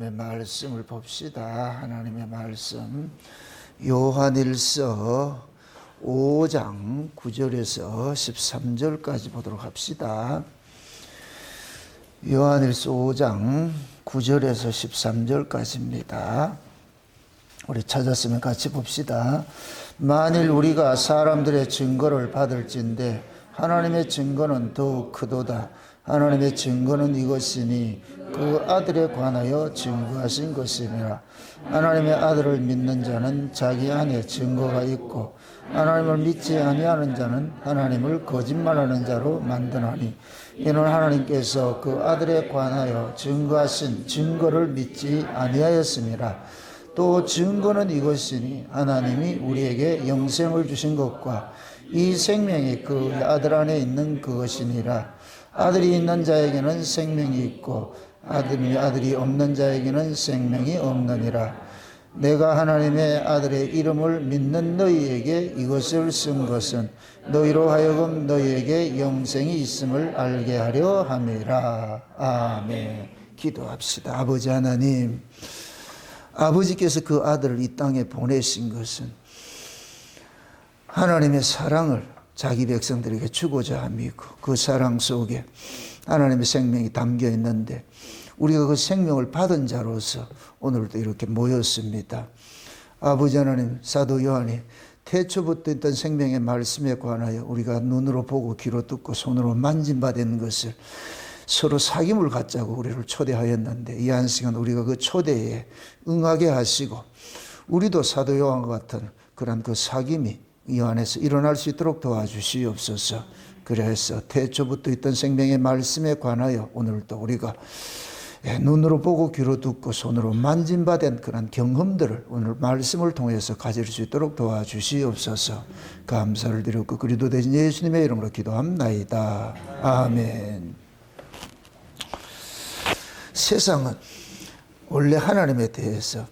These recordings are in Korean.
말씀을 봅시다. 하나님의 말씀 요한일서 5장 9절에서 13절까지 보도록 합시다. 요한일서 5장 9절에서 13절까지입니다. 우리 찾았으면 같이 봅시다. 만일 우리가 사람들의 증거를 받을진대 하나님의 증거는 더욱 크도다. 하나님의 증거는 이것이니 그 아들에 관하여 증거하신 것이니라. 하나님의 아들을 믿는 자는 자기 안에 증거가 있고 하나님을 믿지 아니하는 자는 하나님을 거짓말하는 자로 만드나니 이는 하나님께서 그 아들에 관하여 증거하신 증거를 믿지 아니하였음이라. 또 증거는 이것이니 하나님이 우리에게 영생을 주신 것과 이 생명이 그 아들 안에 있는 그것이니라. 아들이 있는 자에게는 생명이 있고 아들이 없는 자에게는 생명이 없느니라. 내가 하나님의 아들의 이름을 믿는 너희에게 이것을 쓴 것은 너희로 하여금 너희에게 영생이 있음을 알게 하려 함이라. 아멘. 기도합시다. 아버지 하나님, 아버지께서 그 아들을 이 땅에 보내신 것은 하나님의 사랑을 자기 백성들에게 주고자 함이고 그 사랑 속에 하나님의 생명이 담겨 있는데 우리가 그 생명을 받은 자로서 오늘도 이렇게 모였습니다. 아버지 하나님, 사도 요한이 태초부터 있던 생명의 말씀에 관하여 우리가 눈으로 보고 귀로 듣고 손으로 만진받은 것을 서로 사귐을 갖자고 우리를 초대하였는데 이 한 시간 우리가 그 초대에 응하게 하시고 우리도 사도 요한과 같은 그런 그 사귐이 이 안에서 일어날 수 있도록 도와주시옵소서. 그래서 태초부터 있던 생명의 말씀에 관하여 오늘도 우리가 눈으로 보고 귀로 듣고 손으로 만진받은 그런 경험들을 오늘 말씀을 통해서 가질 수 있도록 도와주시옵소서. 감사를 드렸고 그리도 되신 예수님의 이름으로 기도합나이다. 아멘. 세상은 원래 하나님에 대해서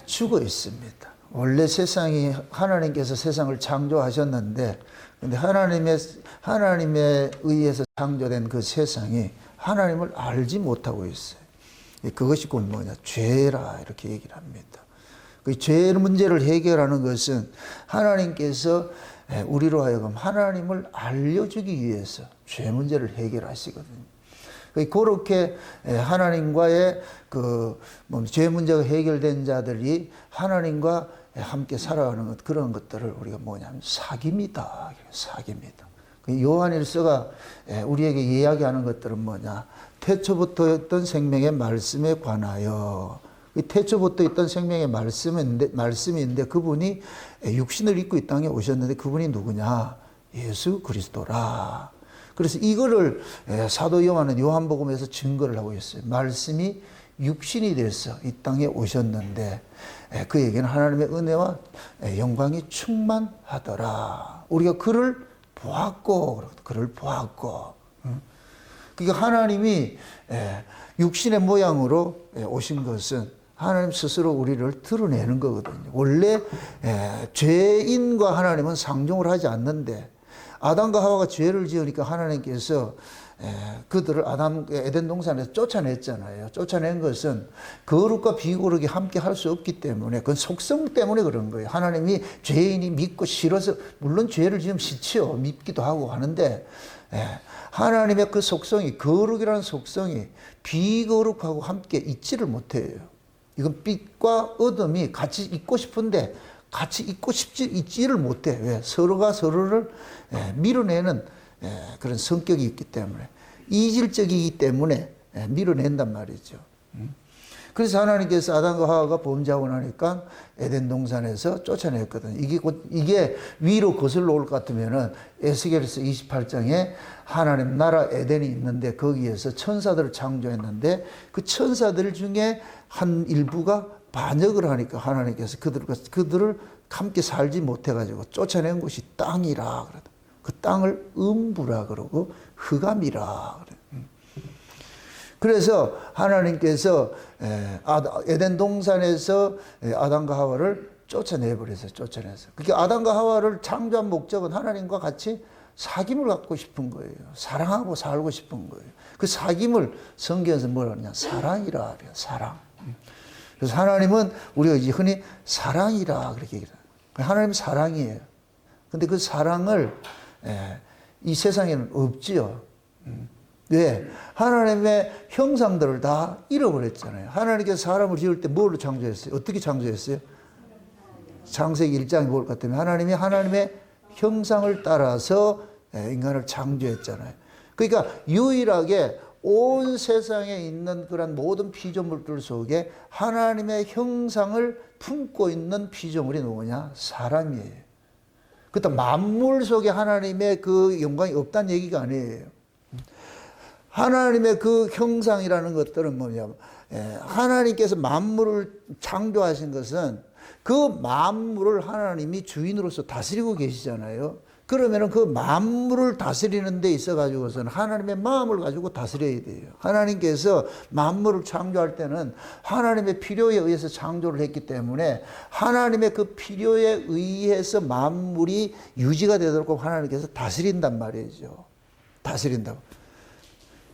죽어 있습니다. 원래 세상이 하나님께서 세상을 창조하셨는데 근데 하나님에 의해서 창조된 그 세상이 하나님을 알지 못하고 있어요. 그것이 곧 뭐냐? 죄라 이렇게 얘기를 합니다. 그 죄 문제를 해결하는 것은 하나님께서 우리로 하여금 하나님을 알려주기 위해서 죄 문제를 해결하시거든요. 그렇게 하나님과의 죄 문제가 해결된 자들이 하나님과 함께 살아가는 것, 그런 것들을 우리가 뭐냐면 사귐이다. 사귐이다. 요한일서가 우리에게 이야기하는 것들은 뭐냐? 태초부터 있던 생명의 말씀에 관하여, 태초부터 있던 생명의 말씀인데 그분이 육신을 입고 이 땅에 오셨는데 그분이 누구냐? 예수 그리스도라. 그래서 이거를 사도 요한은 요한복음에서 증거를 하고 있어요. 말씀이 육신이 돼서 이 땅에 오셨는데 그에게는 하나님의 은혜와 영광이 충만하더라. 우리가 그를 보았고. 그러니까 하나님이 육신의 모양으로 오신 것은 하나님 스스로 우리를 드러내는 거거든요. 원래 죄인과 하나님은 상종을 하지 않는데 아담과 하와가 죄를 지으니까 하나님께서 그들을 에덴 동산에서 쫓아냈잖아요. 쫓아낸 것은 거룩과 비거룩이 함께 할 수 없기 때문에 그건 속성 때문에 그런 거예요. 하나님이 죄인이 믿고 싫어서 물론 죄를 지으면 싫지요. 믿기도 하고 하는데 하나님의 그 속성이 거룩이라는 속성이 비거룩하고 함께 있지를 못해요. 이건 빛과 어둠이 같이 있고 싶은데 같이 있지를 못해. 왜? 서로가 서로를 밀어내는 그런 성격이 있기 때문에, 이질적이기 때문에 밀어낸단 말이죠. 그래서 하나님께서 아담과 하와가 범죄하고 나니까 에덴 동산에서 쫓아냈거든요. 이게 위로 거슬러 올 것 같으면은 에스겔서 28장에 하나님 나라 에덴이 있는데 거기에서 천사들을 창조했는데 그 천사들 중에 한 일부가 반역을 하니까 하나님께서 그들을 함께 살지 못해가지고 쫓아낸 곳이 땅이라 그러다. 그 땅을 음부라 그러고 흑암이라 그래요. 그래서 하나님께서 에덴 동산에서 아담과 하와를 쫓아내버렸어요. 쫓아내서. 그러니까 아담과 하와를 창조한 목적은 하나님과 같이 사귐을 갖고 싶은 거예요. 사랑하고 살고 싶은 거예요. 그 사귐을 성경에서 뭐라 하냐? 사랑이라 그래요. 사랑. 그래서 하나님은 우리가 이제 흔히 사랑이라 그렇게 얘기해요. 하나님은 사랑이에요. 근데 그 사랑을 이 세상에는 없지요. 왜? 하나님의 형상들을 다 잃어버렸잖아요. 하나님께서 사람을 지을 때 뭘로 창조했어요? 어떻게 창조했어요? 창세기 1장이 뭘 같으면 하나님의 형상을 따라서 인간을 창조했잖아요. 그러니까 유일하게 온 세상에 있는 그런 모든 피조물들 속에 하나님의 형상을 품고 있는 피조물이 누구냐? 사람이에요. 그렇다면 만물 속에 하나님의 그 영광이 없다는 얘기가 아니에요. 하나님의 그 형상이라는 것들은 뭐냐면 하나님께서 만물을 창조하신 것은 그 만물을 하나님이 주인으로서 다스리고 계시잖아요. 그러면은 그 만물을 다스리는 데 있어 가지고서는 하나님의 마음을 가지고 다스려야 돼요. 하나님께서 만물을 창조할 때는 하나님의 필요에 의해서 창조를 했기 때문에 하나님의 그 필요에 의해서 만물이 유지가 되도록 하나님께서 다스린단 말이죠. 다스린다고.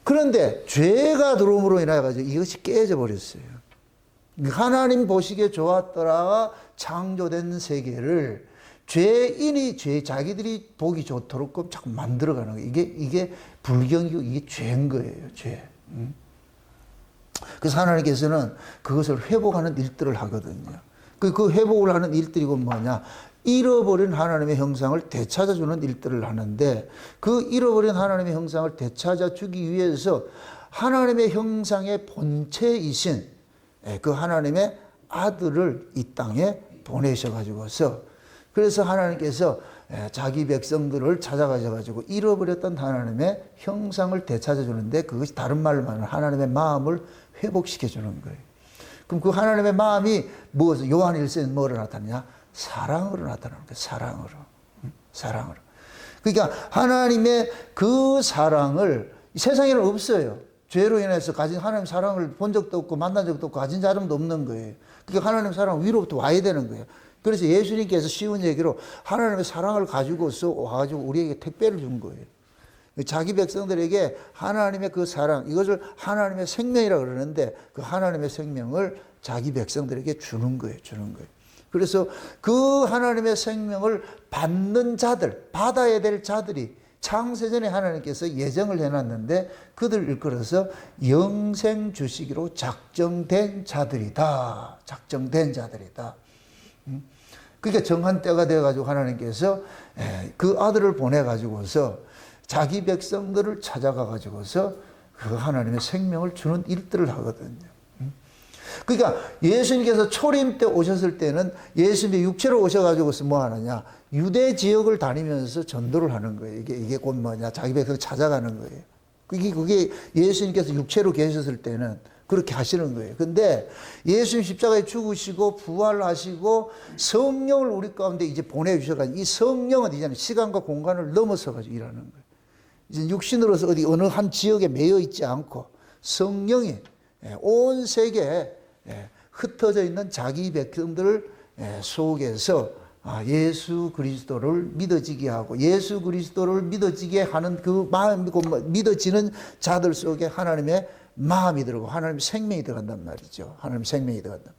그런데 죄가 들어옴으로 인하여 가지고 이것이 깨져 버렸어요. 하나님 보시기에 좋았더라 창조된 세계를 죄인이 자기들이 보기 좋도록 자꾸 만들어가는 거예요. 이게 불경이고 이게 죄인 거예요. 죄. 그래서 하나님께서는 그것을 회복하는 일들을 하거든요. 그 회복을 하는 일들이고 뭐냐? 잃어버린 하나님의 형상을 되찾아주는 일들을 하는데 그 잃어버린 하나님의 형상을 되찾아주기 위해서 하나님의 형상의 본체이신 그 하나님의 아들을 이 땅에 보내셔가지고서 그래서 하나님께서 자기 백성들을 찾아가셔가지고 잃어버렸던 하나님의 형상을 되찾아주는데 그것이 다른 말로 말하면 하나님의 마음을 회복시켜주는 거예요. 그럼 그 하나님의 마음이 무엇을 요한 1서에 뭐로 나타나냐? 사랑으로 나타나는 거예요. 사랑으로. 사랑으로. 그러니까 하나님의 그 사랑을 세상에는 없어요. 죄로 인해서 가진 하나님 사랑을 본 적도 없고 만난 적도 없고 가진 사람도 없는 거예요. 그러니까 하나님 사랑은 위로부터 와야 되는 거예요. 그래서 예수님께서 쉬운 얘기로 하나님의 사랑을 가지고서 와가지고 우리에게 택배를 준 거예요. 자기 백성들에게 하나님의 그 사랑, 이것을 하나님의 생명이라고 그러는데 그 하나님의 생명을 자기 백성들에게 주는 거예요. 주는 거예요. 그래서 그 하나님의 생명을 받는 자들, 받아야 될 자들이 창세전에 하나님께서 예정을 해놨는데 그들 일컬어서 영생 주시기로 작정된 자들이다. 작정된 자들이다. 그러니까 정한 때가 되어가지고 하나님께서 그 아들을 보내가지고서 자기 백성들을 찾아가가지고서 그 하나님의 생명을 주는 일들을 하거든요. 그러니까 예수님께서 초림 때 오셨을 때는 예수님이 육체로 오셔가지고서 뭐 하느냐? 유대 지역을 다니면서 전도를 하는 거예요. 이게 곧 뭐냐? 자기 백성을 찾아가는 거예요. 그게 예수님께서 육체로 계셨을 때는 그렇게 하시는 거예요. 근데 예수님 십자가에 죽으시고 부활하시고 성령을 우리 가운데 이제 보내주셔가지고 이 성령은 이제는 시간과 공간을 넘어서가지고 일하는 거예요. 이제 육신으로서 어느 한 지역에 매여 있지 않고 성령이 온 세계에 흩어져 있는 자기 백성들 속에서 예수 그리스도를 믿어지게 하고 예수 그리스도를 믿어지게 하는 그 마음이고 믿어지는 자들 속에 하나님의 마음이 들어가고 하나님의 생명이 들어간단 말이죠. 하나님의 생명이 들어간다.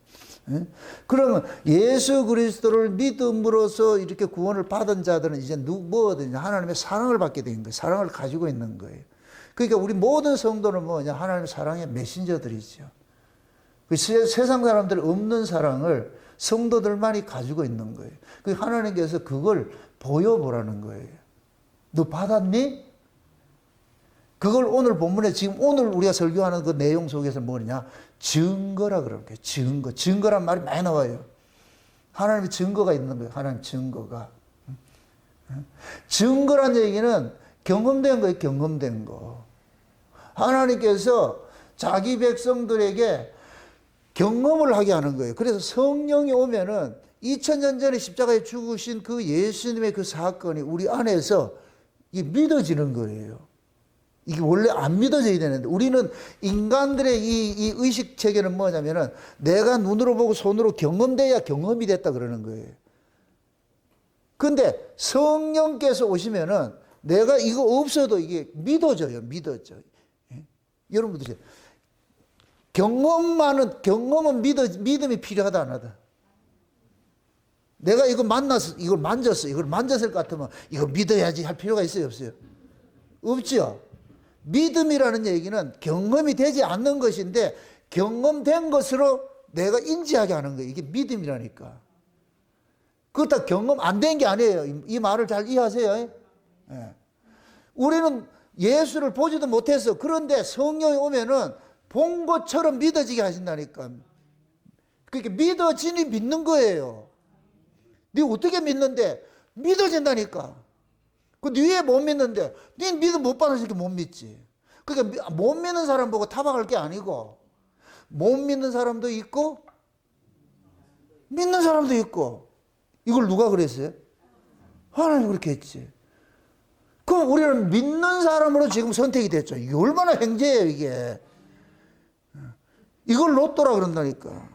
그러면 예수 그리스도를 믿음으로써 이렇게 구원을 받은 자들은 이제 뭐든지 하나님의 사랑을 받게 된 거예요. 사랑을 가지고 있는 거예요. 그러니까 우리 모든 성도는 뭐냐? 하나님의 사랑의 메신저들이죠. 세상 사람들이 없는 사랑을 성도들만이 가지고 있는 거예요. 그 하나님께서 그걸 보여보라는 거예요. 너 받았니? 그걸 오늘 본문에 지금 오늘 우리가 설교하는 그 내용 속에서 뭐냐? 증거라 그러는 거예요. 증거. 증거란 말이 많이 나와요. 하나님의 증거가 있는 거예요. 하나님 증거가. 증거란 얘기는 경험된 거예요. 경험된 거. 하나님께서 자기 백성들에게 경험을 하게 하는 거예요. 그래서 성령이 오면은 2000년 전에 십자가에 죽으신 그 예수님의 그 사건이 우리 안에서 이게 믿어지는 거예요. 이게 원래 안 믿어져야 되는데 우리는 인간들의 이 의식 체계는 뭐냐면은 내가 눈으로 보고 손으로 경험돼야 경험이 됐다 그러는 거예요. 근데 성령께서 오시면은 내가 이거 없어도 이게 믿어져요. 믿어져. 예? 여러분들 경험은 믿음이 필요하다 안 하다. 내가 이거 만나서 이걸 만졌어. 이걸 만졌을 것 같으면 이거 믿어야지 할 필요가 있어요, 없어요? 없죠. 믿음이라는 얘기는 경험이 되지 않는 것인데 경험된 것으로 내가 인지하게 하는 거예요. 이게 믿음이라니까. 그렇다 경험 안 된 게 아니에요. 이 말을 잘 이해하세요. 예. 우리는 예수를 보지도 못해서 그런데 성령이 오면은 본 것처럼 믿어지게 하신다니까. 그러니까 믿어지니 믿는 거예요. 네 어떻게 믿는데? 믿어진다니까. 네 못 믿는데 네 믿음 못 받으니까 못 믿지. 그러니까 못 믿는 사람 보고 타박할 게 아니고 못 믿는 사람도 있고 믿는 사람도 있고. 이걸 누가 그랬어요? 하나님 그렇게 했지. 그럼 우리는 믿는 사람으로 지금 선택이 됐죠. 이게 얼마나 횡재예요 이게. 이걸 로또라 그런다니까.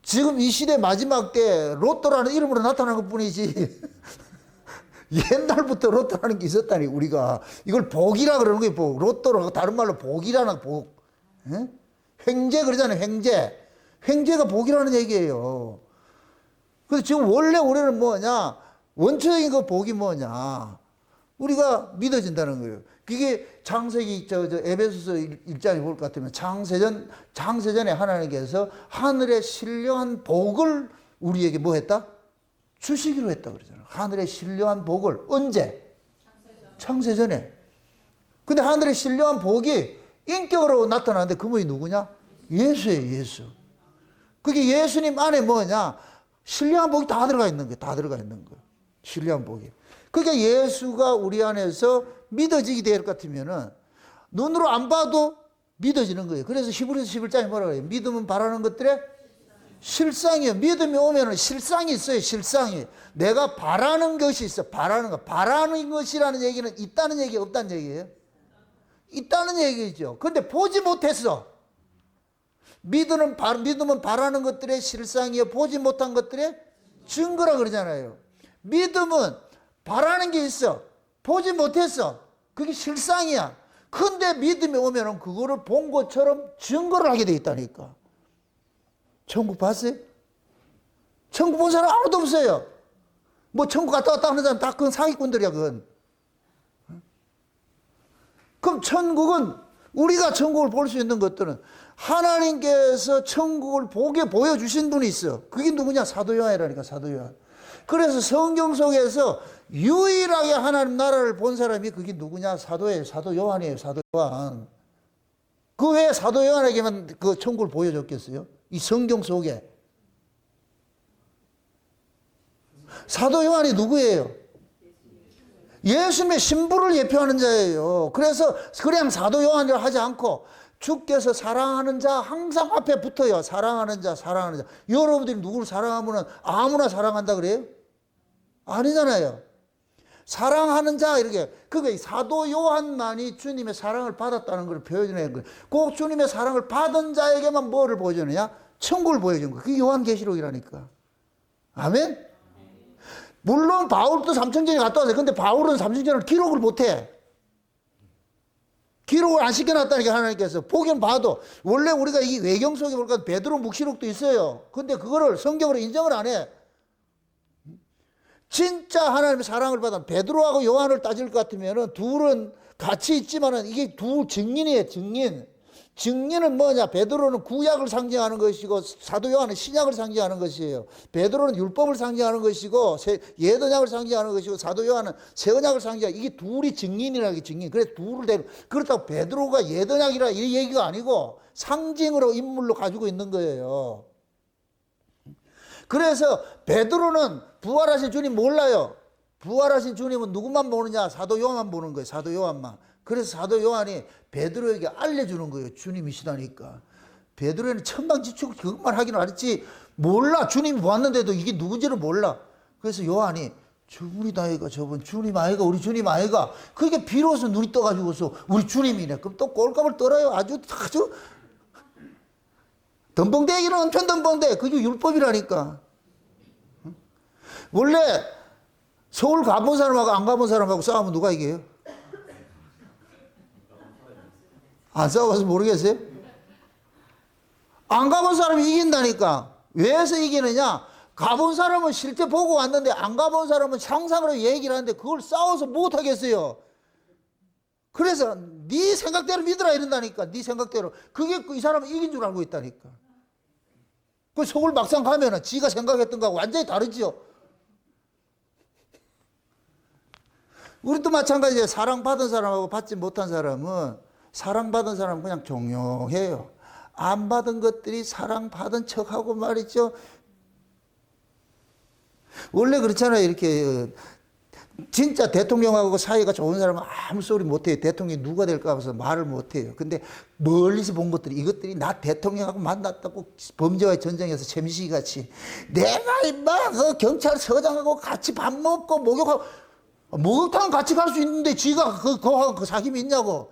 지금 이 시대 마지막 때 로또라는 이름으로 나타난 것뿐이지 옛날부터 로또라는 게 있었다니. 우리가 이걸 복이라 그러는 거예요. 복. 로또로 다른 말로 복이라는 복. 예? 횡재 그러잖아요. 횡재가 복이라는 얘기예요. 그래서 지금 원래 우리는 뭐냐, 원초적인 그 복이 뭐냐, 우리가 믿어진다는 거예요. 그게 창세기 에베소서 1장에 볼 것 같으면 창세전에 하나님께서 하늘의 신령한 복을 우리에게 뭐 했다? 주시기로 했다 그러잖아요. 하늘의 신령한 복을 언제? 창세전에. 근데 하늘의 신령한 복이 인격으로 나타나는데 그분이 누구냐? 예수예요, 예수. 그게 예수님 안에 뭐냐? 신령한 복이 다 들어가 있는 거예요. 다 들어가 있는 거예요. 신령한 복이. 그러니까 예수가 우리 안에서 믿어지게 될 것 같으면은 눈으로 안 봐도 믿어지는 거예요. 그래서 히브리서 11장에 뭐라고 해요? 믿음은 바라는 것들의 실상이에요. 믿음이 오면은 실상이 있어요. 실상이. 내가 바라는 것이 있어. 바라는 것. 바라는 것이라는 얘기는 있다는 얘기, 없다는 얘기예요? 있다는 얘기죠. 근데 보지 못했어. 믿음은 바라는 것들의 실상이요. 보지 못한 것들의 증거라 그러잖아요. 믿음은 바라는 게 있어. 보지 못했어. 그게 실상이야. 근데 믿음이 오면은 그거를 본 것처럼 증거를 하게 돼 있다니까. 천국 봤어요? 천국 본 사람 아무도 없어요. 뭐 천국 갔다 왔다 하는 사람 다 그건 사기꾼들이야, 그건. 그럼 천국은 우리가 천국을 볼 수 있는 것들은 하나님께서 천국을 보게 보여주신 분이 있어. 그게 누구냐? 사도 요한이라니까, 사도 요한. 그래서 성경 속에서 유일하게 하나님 나라를 본 사람이 그게 누구냐? 사도예요. 사도 요한이에요. 사도 요한. 그 외에 사도 요한에게만 그 천국을 보여줬겠어요? 이 성경 속에. 사도 요한이 누구예요? 예수님의 신부를 예표하는 자예요. 그래서 그냥 사도 요한이라 하지 않고 주께서 사랑하는 자 항상 앞에 붙어요. 사랑하는 자, 사랑하는 자. 여러분들이 누구를 사랑하면 아무나 사랑한다 그래요? 아니잖아요. 사랑하는 자 이렇게. 그게 사도 요한만이 주님의 사랑을 받았다는 걸 표현해 거예요. 꼭 주님의 사랑을 받은 자에게만 뭐를 보여주느냐? 천국을 보여주는 거예요. 그게 요한계시록이라니까. 아멘? 물론 바울도 삼층전에 갔다 왔어요. 근데 바울은 삼층전을 기록을 못해. 기록을 안 시켜놨다니까 하나님께서. 보긴 봐도 원래 우리가 이 외경 속에 볼까 베드로 묵시록도 있어요. 근데 그거를 성경으로 인정을 안 해. 진짜 하나님의 사랑을 받은 베드로하고 요한을 따질 것 같으면은 둘은 같이 있지만은 이게 두 증인이에요. 증인은 뭐냐? 베드로는 구약을 상징하는 것이고 사도 요한은 신약을 상징하는 것이에요. 베드로는 율법을 상징하는 것이고 예언약을 상징하는 것이고 사도 요한은 새 언약을 상징하는. 이게 둘이 증인이라는 게 증인. 그래서 둘을 대고 그렇다고 베드로가 예언약이라 이 얘기가 아니고 상징으로 인물로 가지고 있는 거예요. 그래서 베드로는 부활하신 주님 몰라요. 부활하신 주님은 누구만 보느냐? 사도 요한만 보는 거예요. 사도 요한만. 그래서 사도 요한이 베드로에게 알려주는 거예요. 주님이시다니까. 베드로는 천방지축 그것만 하기는 알았지 몰라. 주님이 보았는데도 이게 누군지를 몰라. 그래서 요한이 저분이다 아이가, 저분 주님 아이가, 우리 주님 아이가. 그게 비로소 눈이 떠가지고서 우리 주님이네. 그럼 또 꼴값을 떨어요. 아주 덤벙대기는 엄청 덤벙대. 그게 율법이라니까. 원래 서울 가본 사람하고 안 가본 사람하고 싸우면 누가 이겨요? 안 싸워봐서 모르겠어요? 안 가본 사람이 이긴다니까. 왜서 이기느냐? 가본 사람은 실제 보고 왔는데 안 가본 사람은 상상으로 얘기를 하는데 그걸 싸워서 못하겠어요. 그래서 네 생각대로 믿으라 이런다니까. 네 생각대로. 그게 이 사람은 이긴 줄 알고 있다니까. 그 서울 막상 가면은 지가 생각했던 거하고 완전히 다르죠. 우리도 마찬가지예요. 사랑받은 사람하고 받지 못한 사람은, 사랑받은 사람은 그냥 종용해요. 안 받은 것들이 사랑받은 척하고 말이죠. 원래 그렇잖아요. 이렇게 진짜 대통령하고 사이가 좋은 사람은 아무 소리 못해요. 대통령이 누가 될까 봐서 말을 못해요. 근데 멀리서 본 것들이, 이것들이 나 대통령하고 만났다고 범죄와의 전쟁에서 최민식이 같이 내가 임마 그 경찰서장하고 같이 밥 먹고 목욕하고, 목욕탕 같이 갈 수 있는데 지가 그 사귐이 있냐고.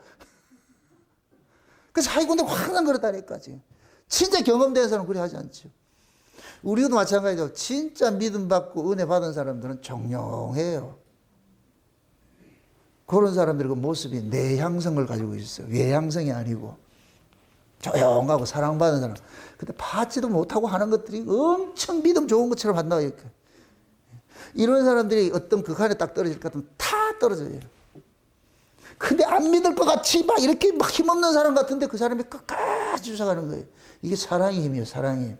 그 사기꾼들 항상 그렇다니까. 지금 진짜 경험된 사람은 그래 하지 않죠. 우리도 마찬가지죠. 진짜 믿음 받고 은혜 받은 사람들은 정령해요. 그런 사람들의 그 모습이 내향성을 가지고 있어요. 외향성이 아니고 조용하고 사랑받은 사람. 근데 받지도 못하고 하는 것들이 엄청 믿음 좋은 것처럼 한다고 이렇게. 이런 사람들이 어떤 극한에 딱 떨어질 것 같으면 다 떨어져요. 근데 안 믿을 것 같이 막 이렇게 막 힘없는 사람 같은데 그 사람이 끝까지 쫓아가는 거예요. 이게 사랑의 힘이에요. 사랑의 힘.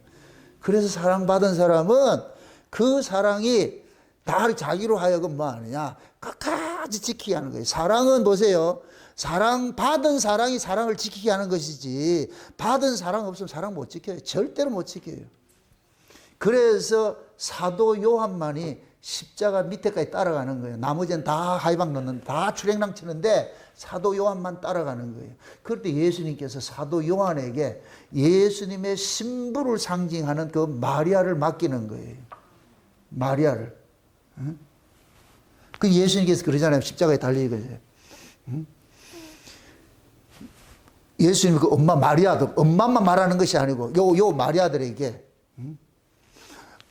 그래서 사랑받은 사람은 그 사랑이 다 자기로 하여금 뭐 하느냐, 끝까지 지키게 하는 거예요. 사랑은 보세요. 사랑받은 사랑이 사랑을 지키게 하는 것이지, 받은 사랑 없으면 사랑 못 지켜요. 절대로 못 지켜요. 그래서 사도 요한만이 십자가 밑에까지 따라가는 거예요. 나머지는 다 하이방 넣는데, 다 출행랑 치는데 사도 요한만 따라가는 거예요. 그럴 때 예수님께서 사도 요한에게 예수님의 신부를 상징하는 그 마리아를 맡기는 거예요. 마리아를. 응? 그 예수님께서 그러잖아요. 십자가에 달리고. 응? 예수님 그 엄마 마리아도, 엄마만 말하는 것이 아니고 요 마리아들에게, 응?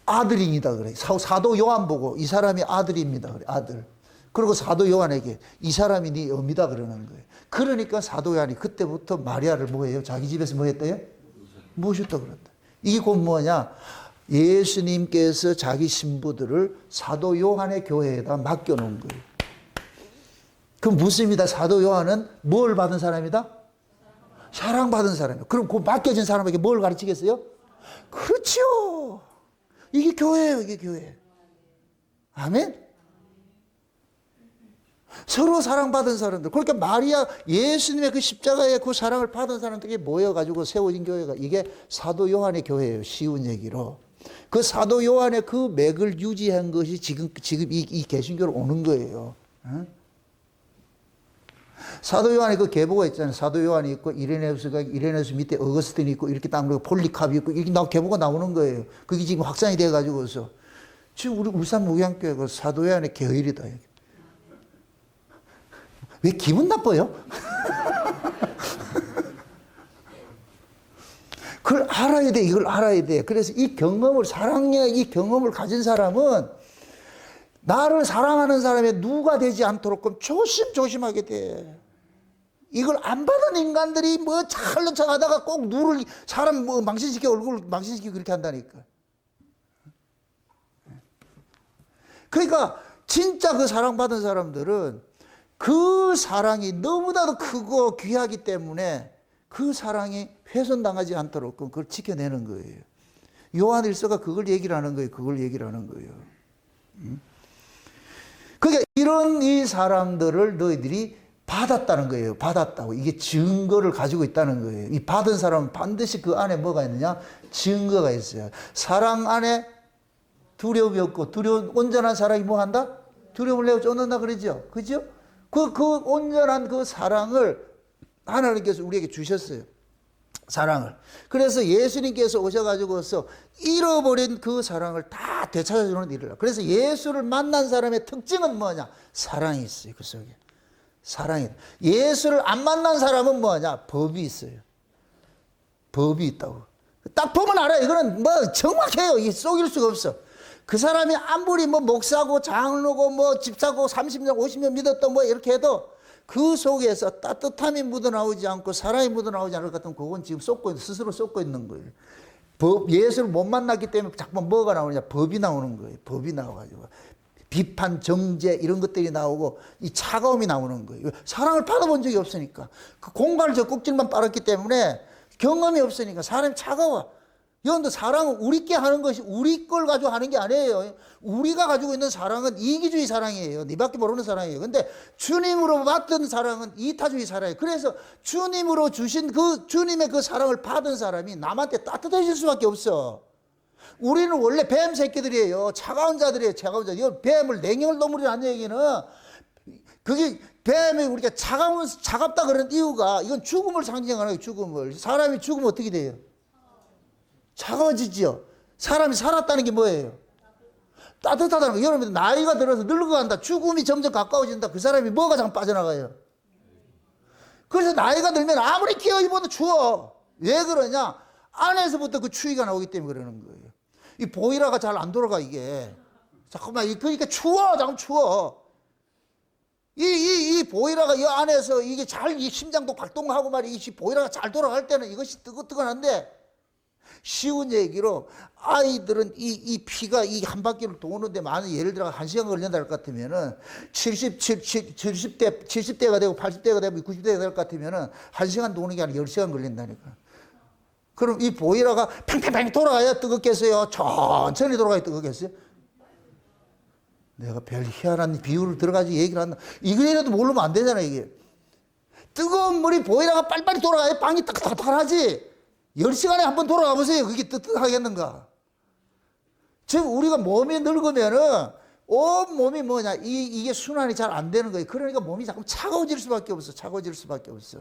아들입니다 그래. 사도 요한 보고 이 사람이 아들입니다 그래. 아들. 그리고 사도 요한에게 이 사람이 네 어미다 그러는 거예요. 그러니까 사도 요한이 그때부터 마리아를 뭐예요? 자기 집에서 뭐 했대요? 모셨다 그랬다. 이게 곧 뭐냐? 예수님께서 자기 신부들을 사도 요한의 교회에다 맡겨놓은 거예요. 그럼 무슨입니다? 사도 요한은 뭘 받은 사람이다? 사랑받은 사람이에요. 그럼 그 맡겨진 사람에게 뭘 가르치겠어요? 그렇죠. 이게 교회예요, 이게 교회. 아멘? 서로 사랑받은 사람들. 그러니까 마리아, 예수님의 그 십자가의 그 사랑을 받은 사람들이 모여가지고 세워진 교회가, 이게 사도 요한의 교회예요. 쉬운 얘기로. 그 사도 요한의 그 맥을 유지한 것이 지금 이 개신교로 오는 거예요. 응? 사도 요한의 그 계보가 있잖아요. 사도 요한이 있고 이레네우스 밑에 어거스틴이 있고 이렇게 딱 폴리캅이 있고 이렇게 계보가 나오는 거예요. 그게 지금 확산이 돼 가지고서 지금 우리 울산 목양교회가 사도 요한의 계열이다. 왜 기분 나빠요? 그걸 알아야 돼. 이걸 알아야 돼. 그래서 이 경험을, 사랑의 이 경험을 가진 사람은 나를 사랑하는 사람의 누가 되지 않도록 조심조심하게 돼. 이걸 안 받은 인간들이 뭐 char는 척 하다가 꼭 누를, 사람 뭐 망신시켜, 얼굴 망신시키고 그렇게 한다니까. 그러니까 진짜 그 사랑받은 사람들은 그 사랑이 너무나도 크고 귀하기 때문에 그 사랑이 훼손당하지 않도록 그걸 지켜내는 거예요. 요한일서가 그걸 얘기를 하는 거예요. 그걸 얘기를 하는 거예요. 그러니까 이런 이 사람들을 너희들이 받았다는 거예요. 받았다고. 이게 증거를 가지고 있다는 거예요. 이 받은 사람은 반드시 그 안에 뭐가 있느냐? 증거가 있어요. 사랑 안에 두려움이 없고, 온전한 사랑이 뭐 한다? 두려움을 내어 쫓는다 그러죠. 그죠? 그 온전한 그 사랑을 하나님께서 우리에게 주셨어요. 사랑을. 그래서 예수님께서 오셔가지고서 잃어버린 그 사랑을 다 되찾아주는 일을. 그래서 예수를 만난 사람의 특징은 뭐냐? 사랑이 있어요. 그 속에. 사랑이. 예수를 안 만난 사람은 뭐냐? 법이 있어요. 법이 있다고. 딱 보면 알아요. 이거는 뭐 정확해요. 이게 속일 수가 없어. 그 사람이 아무리 뭐 목사고 장로고 뭐 집사고 30년 50년 믿었던 뭐 이렇게 해도 그 속에서 따뜻함이 묻어나오지 않고 사랑이 묻어나오지 않을 것 같으면 그건 지금 스스로 쏟고 있는 거예요. 예수를 못 만났기 때문에 자꾸 뭐가 나오느냐? 법이 나오는 거예요. 법이 나와가지고. 비판, 정죄 이런 것들이 나오고 이 차가움이 나오는 거예요. 사랑을 받아본 적이 없으니까. 그 공간을 젖꼭질만 빨았기 때문에 경험이 없으니까 사람이 차가워. 여러분들 사랑은 우리께 하는 것이 우리 걸 가지고 하는 게 아니에요. 우리가 가지고 있는 사랑은 이기주의 사랑이에요. 니밖에 모르는 사랑이에요. 근데 주님으로 받던 사랑은 이타주의 사랑이에요. 그래서 주님으로 주신 그 주님의 그 사랑을 받은 사람이 남한테 따뜻해질 수밖에 없어. 우리는 원래 뱀 새끼들이에요. 차가운 자들이에요. 차가운 자. 이 뱀을 냉혈 동물이라는 얘기는 그게 뱀이 우리가 차갑다 그런 이유가 이건 죽음을 상징하는 거예요. 죽음을. 사람이 죽으면 어떻게 돼요? 차가워지지요. 사람이 살았다는 게 뭐예요? 따뜻하다는 거. 여러분 나이가 들어서 늙어간다. 죽음이 점점 가까워진다. 그 사람이 뭐가 자꾸 빠져나가요? 그래서 나이가 들면 아무리 끼어 입어도 추워. 왜 그러냐? 안에서부터 그 추위가 나오기 때문에 그러는 거예요. 이 보일러가 잘 안 돌아가 이게. 잠깐만 그러니까 추워. 자꾸 추워. 이 보일러가 이 안에서 이게 잘 이 심장도 발동하고 말이야. 이 보일러가 잘 돌아갈 때는 이것이 뜨거뜨거한데 쉬운 얘기로 아이들은 이 피가 이 한 바퀴를 도는데 만약 예를 들어 1시간 걸린다 할 것 같으면은 70대가 되고 80대가 되고 90대가 될 것 같으면은 1시간 도는 게 아니라 10시간 걸린다니까. 그럼 이 보일러가 팽팽팽 돌아가야 뜨겁겠어요? 천천히 돌아가야 뜨겁겠어요? 내가 별 희한한 비유를 들어가지고 얘기를 한다. 이거라도 모르면 안 되잖아, 이게. 뜨거운 물이 보일러가 빨리빨리 돌아가야 빵이 따뜻하지. 10시간에 한 번 돌아가 보세요. 그게 뜨뜻하겠는가? 즉, 우리가 몸이 늙으면은 온 몸이 뭐냐? 이게 순환이 잘 안 되는 거예요. 그러니까 몸이 자꾸 차가워질 수밖에 없어. 차가워질 수밖에 없어.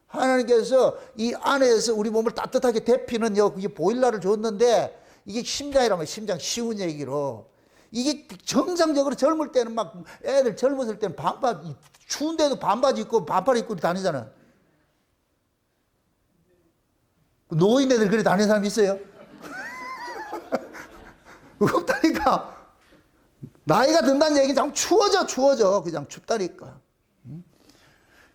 하나님께서 이 안에서 우리 몸을 따뜻하게 데피는 그게 보일러를 줬는데 이게 심장이란 말이에요. 심장 쉬운 얘기로. 이게 정상적으로 젊을 때는 막 애들 젊었을 때는 반바지, 추운데도 반바지 입고 반팔 입고 다니잖아. 노인네들 그래 다니는 사람 있어요? 없다니까. 나이가 든다는 얘기는 자꾸 추워져. 그냥 춥다니까.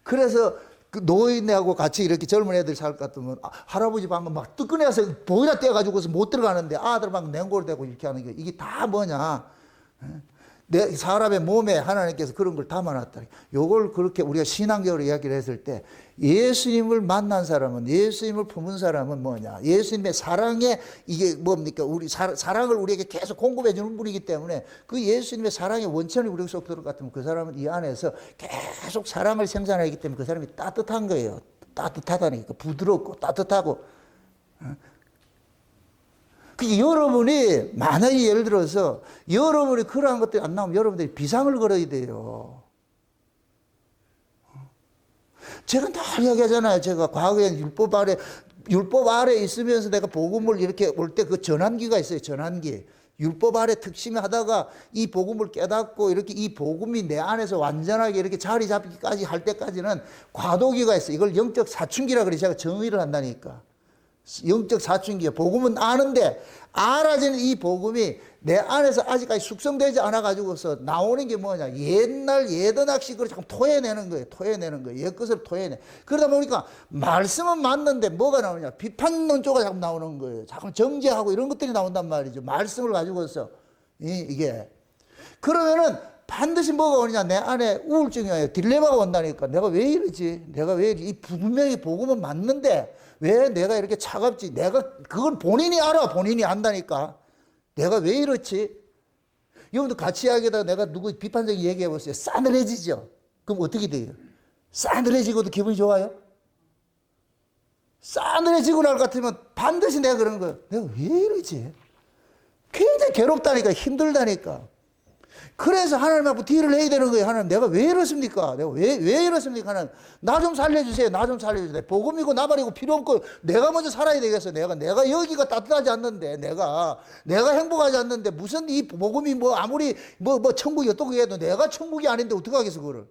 그래서 그 노인네하고 같이 이렇게 젊은 애들 살 것 같으면 할아버지 방금 막 뜨끈해서 보이라 떼가지고서 못 들어가는데 아들 막 냉골 대고 이렇게 하는 게 이게 다 뭐냐. 내 사람의 몸에 하나님께서 그런 걸 담아놨다. 요걸 그렇게 우리가 신앙적으로 이야기를 했을 때 예수님을 만난 사람은 예수님을 품은 사람은 뭐냐. 예수님의 사랑에 이게 뭡니까. 우리 사랑을 우리에게 계속 공급해 주는 분이기 때문에 그 예수님의 사랑의 원천이 우리 속 들어갈 것 같으면 그 사람은 이 안에서 계속 사랑을 생산하기 때문에 그 사람이 따뜻한 거예요. 따뜻하다니까. 부드럽고 따뜻하고. 그 여러분이 만약에 예를 들어서 여러분이 그러한 것들이 안 나오면 여러분들이 비상을 걸어야 돼요. 제가 늘 이야기하잖아요. 제가 과거에 율법 아래 있으면서 내가 복음을 이렇게 올 때 그 전환기가 있어요. 전환기. 율법 아래 특심히 하다가 이 복음을 깨닫고 이렇게 이 복음이 내 안에서 완전하게 이렇게 자리 잡기까지 할 때까지는 과도기가 있어요. 이걸 영적 사춘기라 그래 제가 정의를 한다니까. 영적 사춘기야. 복음은 아는데 알아지는 이 복음이 내 안에서 아직까지 숙성되지 않아가지고서 나오는 게 뭐냐. 옛날 예전학식으로 자꾸 토해내는 거예요. 옛것을 토해내. 그러다 보니까 말씀은 맞는데 뭐가 나오냐. 비판론조가 자꾸 나오는 거예요. 자꾸 정죄하고 이런 것들이 나온단 말이죠. 말씀을 가지고서. 이게. 그러면은 반드시 뭐가 오느냐. 내 안에 우울증이 와요. 딜레마가 온다니까. 내가 왜 이러지? 이 분명히 복음은 맞는데 왜 내가 이렇게 차갑지? 그걸 본인이 알아. 본인이 안다니까. 내가 왜 이렇지? 여러분들 같이 이야기하다가 내가 누구 비판적인 얘기해 보세요. 싸늘해지죠? 그럼 어떻게 돼요? 싸늘해지고도 기분이 좋아요? 싸늘해지고 날 것 같으면 반드시 내가 그러는 거예요. 내가 왜 이러지? 굉장히 괴롭다니까. 힘들다니까. 그래서 하나님 앞에 딜을 해야 되는 거예요. 하나님, 내가 왜 이렇습니까? 내가 왜 이렇습니까? 하나님, 나 좀 살려주세요. 복음이고 나발이고 필요 없고 내가 먼저 살아야 되겠어. 내가 여기가 따뜻하지 않는데, 내가 행복하지 않는데 무슨 이 복음이 아무리 천국이 어떻게 해도 내가 천국이 아닌데 어떡하겠어, 그거를.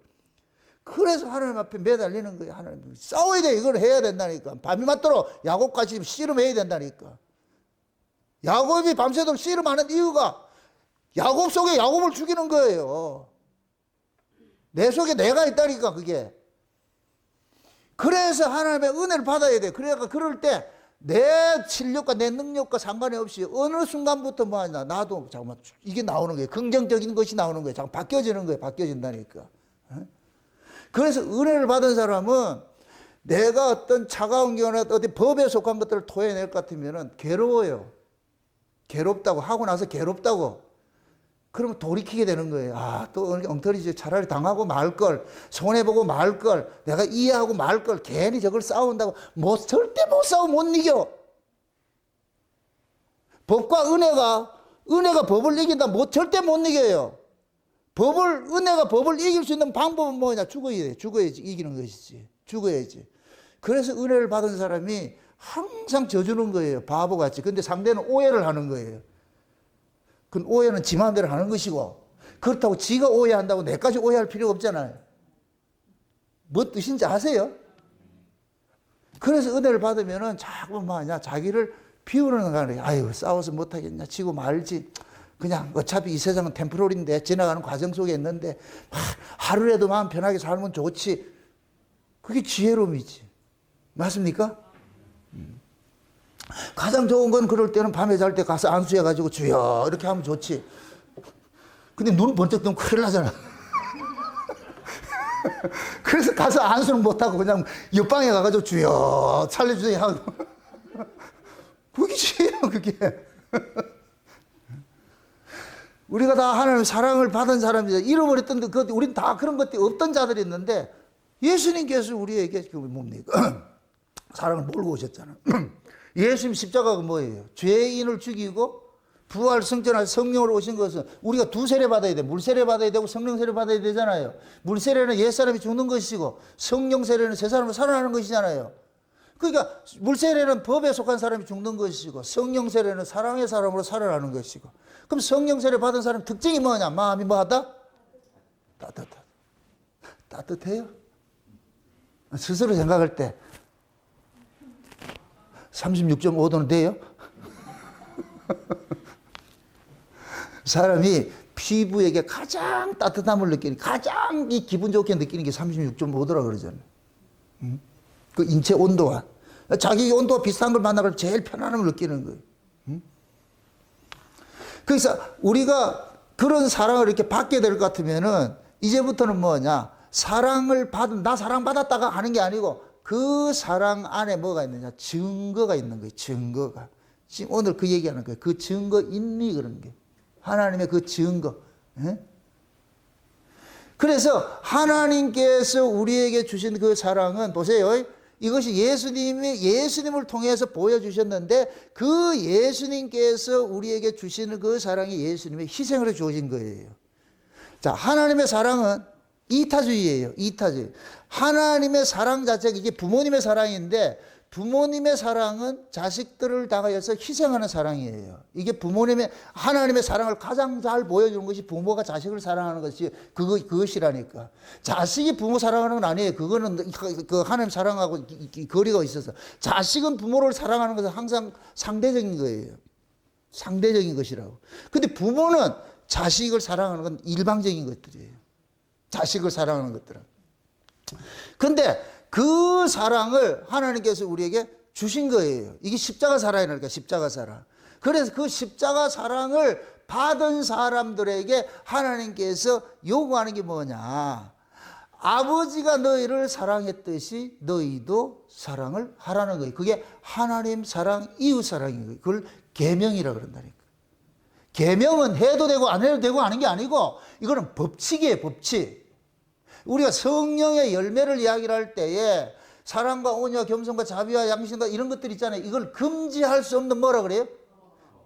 그래서 하나님 앞에 매달리는 거예요. 하나님, 싸워야 돼. 이걸 해야 된다니까. 밤이 맞도록 야곱같이 씨름해야 된다니까. 야곱이 밤새도록 씨름하는 이유가 야곱 속에 야곱을 죽이는 거예요. 내 속에 내가 있다니까, 그게. 그래서 하나님의 은혜를 받아야 돼. 그러니까 그럴 때 내 실력과 내 능력과 상관이 없이 어느 순간부터 뭐 하냐, 나도 잠깐만 이게 나오는 거예요. 긍정적인 것이 나오는 거예요. 잠깐 바뀌어지는 거예요. 바뀌어진다니까. 그래서 은혜를 받은 사람은 내가 어떤 차가운 경우나 어디 법에 속한 것들을 토해낼 것 같으면 괴로워요. 괴롭다고 하고 나서 괴롭다고. 그러면 돌이키게 되는 거예요. 아, 또 엉터리지. 차라리 당하고 말걸. 손해보고 말걸. 내가 이해하고 말걸. 괜히 저걸 싸운다고. 절대 못 싸워. 못 이겨. 법과 은혜가 법을 이긴다. 절대 못 이겨요. 은혜가 법을 이길 수 있는 방법은 뭐냐? 죽어야 돼. 죽어야지. 이기는 것이지. 죽어야지. 그래서 은혜를 받은 사람이 항상 져주는 거예요. 바보같이. 근데 상대는 오해를 하는 거예요. 그 오해는 지 마음대로 하는 것이고, 그렇다고 지가 오해한다고 내까지 오해할 필요가 없잖아요. 뭐 뜻인지 아세요? 그래서 은혜를 받으면은 자꾸 뭐하냐, 자기를 비우는 거예요. 아유, 싸워서 못하겠냐, 지고 말지. 그냥 어차피 이 세상은 템포럴인데, 지나가는 과정 속에 있는데, 하루라도 마음 편하게 살면 좋지. 그게 지혜로움이지. 맞습니까? 가장 좋은 건 그럴 때는 밤에 잘 때 가서 안수해가지고 주여 이렇게 하면 좋지. 근데 눈 번쩍 뜨면 큰일 나잖아. 그래서 가서 안수는 못하고 그냥 옆방에 가가지고 주여 살려주세요 하고. 그게 지혜요, 그게. 우리가 다 하나님의 사랑을 받은 사람이죠. 잃어버렸던 우린 다 그런 것들이 없던 자들이 있는데, 예수님께서 우리에게 뭡니까? 사랑을 몰고 오셨잖아. 예수님 십자가가 뭐예요? 죄인을 죽이고 부활 승천할 성령으로 오신 것은 우리가 두 세례 받아야 돼. 물 세례 받아야 되고 성령 세례 받아야 되잖아요. 물 세례는 옛 사람이 죽는 것이고 성령 세례는 새 사람이 살아나는 것이잖아요. 그러니까 물 세례는 법에 속한 사람이 죽는 것이고 성령 세례는 사랑의 사람으로 살아나는 것이고. 그럼 성령 세례 받은 사람 특징이 뭐냐? 마음이 뭐하다? 따뜻해요. 스스로 생각할 때 36.5도는 돼요? 사람이 피부에게 가장 따뜻함을 느끼는, 가장 이 기분 좋게 느끼는 게 36.5도라 그러잖아요. 그 인체 온도와 자기 온도와 비슷한 걸 만나면 제일 편안함을 느끼는 거예요. 그래서 우리가 그런 사랑을 이렇게 받게 될 것 같으면은 이제부터는 뭐냐? 나 사랑받았다가 하는 게 아니고 그 사랑 안에 뭐가 있느냐? 증거가 있는 거예요. 증거가. 지금 오늘 그 얘기하는 거예요. 그 증거인리 그런 게. 하나님의 그 증거. 예? 그래서 하나님께서 우리에게 주신 그 사랑은 보세요. 이것이 예수님을 통해서 보여주셨는데 그 예수님께서 우리에게 주시는 그 사랑이 예수님의 희생으로 주어진 거예요. 자, 하나님의 사랑은 이타주의예요. 이타주의. 하나님의 사랑 자체가 이게 부모님의 사랑인데 부모님의 사랑은 자식들을 당하여서 희생하는 사랑이에요. 이게 하나님의 사랑을 가장 잘 보여주는 것이 부모가 자식을 사랑하는 것이 그것이라니까. 자식이 부모 사랑하는 건 아니에요. 그거는 그 하나님 사랑하고 거리가 있어서. 자식은 부모를 사랑하는 것은 항상 상대적인 거예요. 상대적인 것이라고. 근데 부모는 자식을 사랑하는 건 일방적인 것들이에요. 자식을 사랑하는 것들은. 근데 그 사랑을 하나님께서 우리에게 주신 거예요. 이게 십자가 사랑이라니까, 십자가 사랑. 그래서 그 십자가 사랑을 받은 사람들에게 하나님께서 요구하는 게 뭐냐? 아버지가 너희를 사랑했듯이 너희도 사랑을 하라는 거예요. 그게 하나님 사랑, 이웃 사랑인 거예요. 그걸 계명이라 그런다니까. 계명은 해도 되고 안 해도 되고 하는 게 아니고 이거는 법칙이에요, 법칙. 우리가 성령의 열매를 이야기를 할 때에 사랑과 온유와 겸손과 자비와 양심과 이런 것들 있잖아요. 이걸 금지할 수 없는 뭐라 그래요?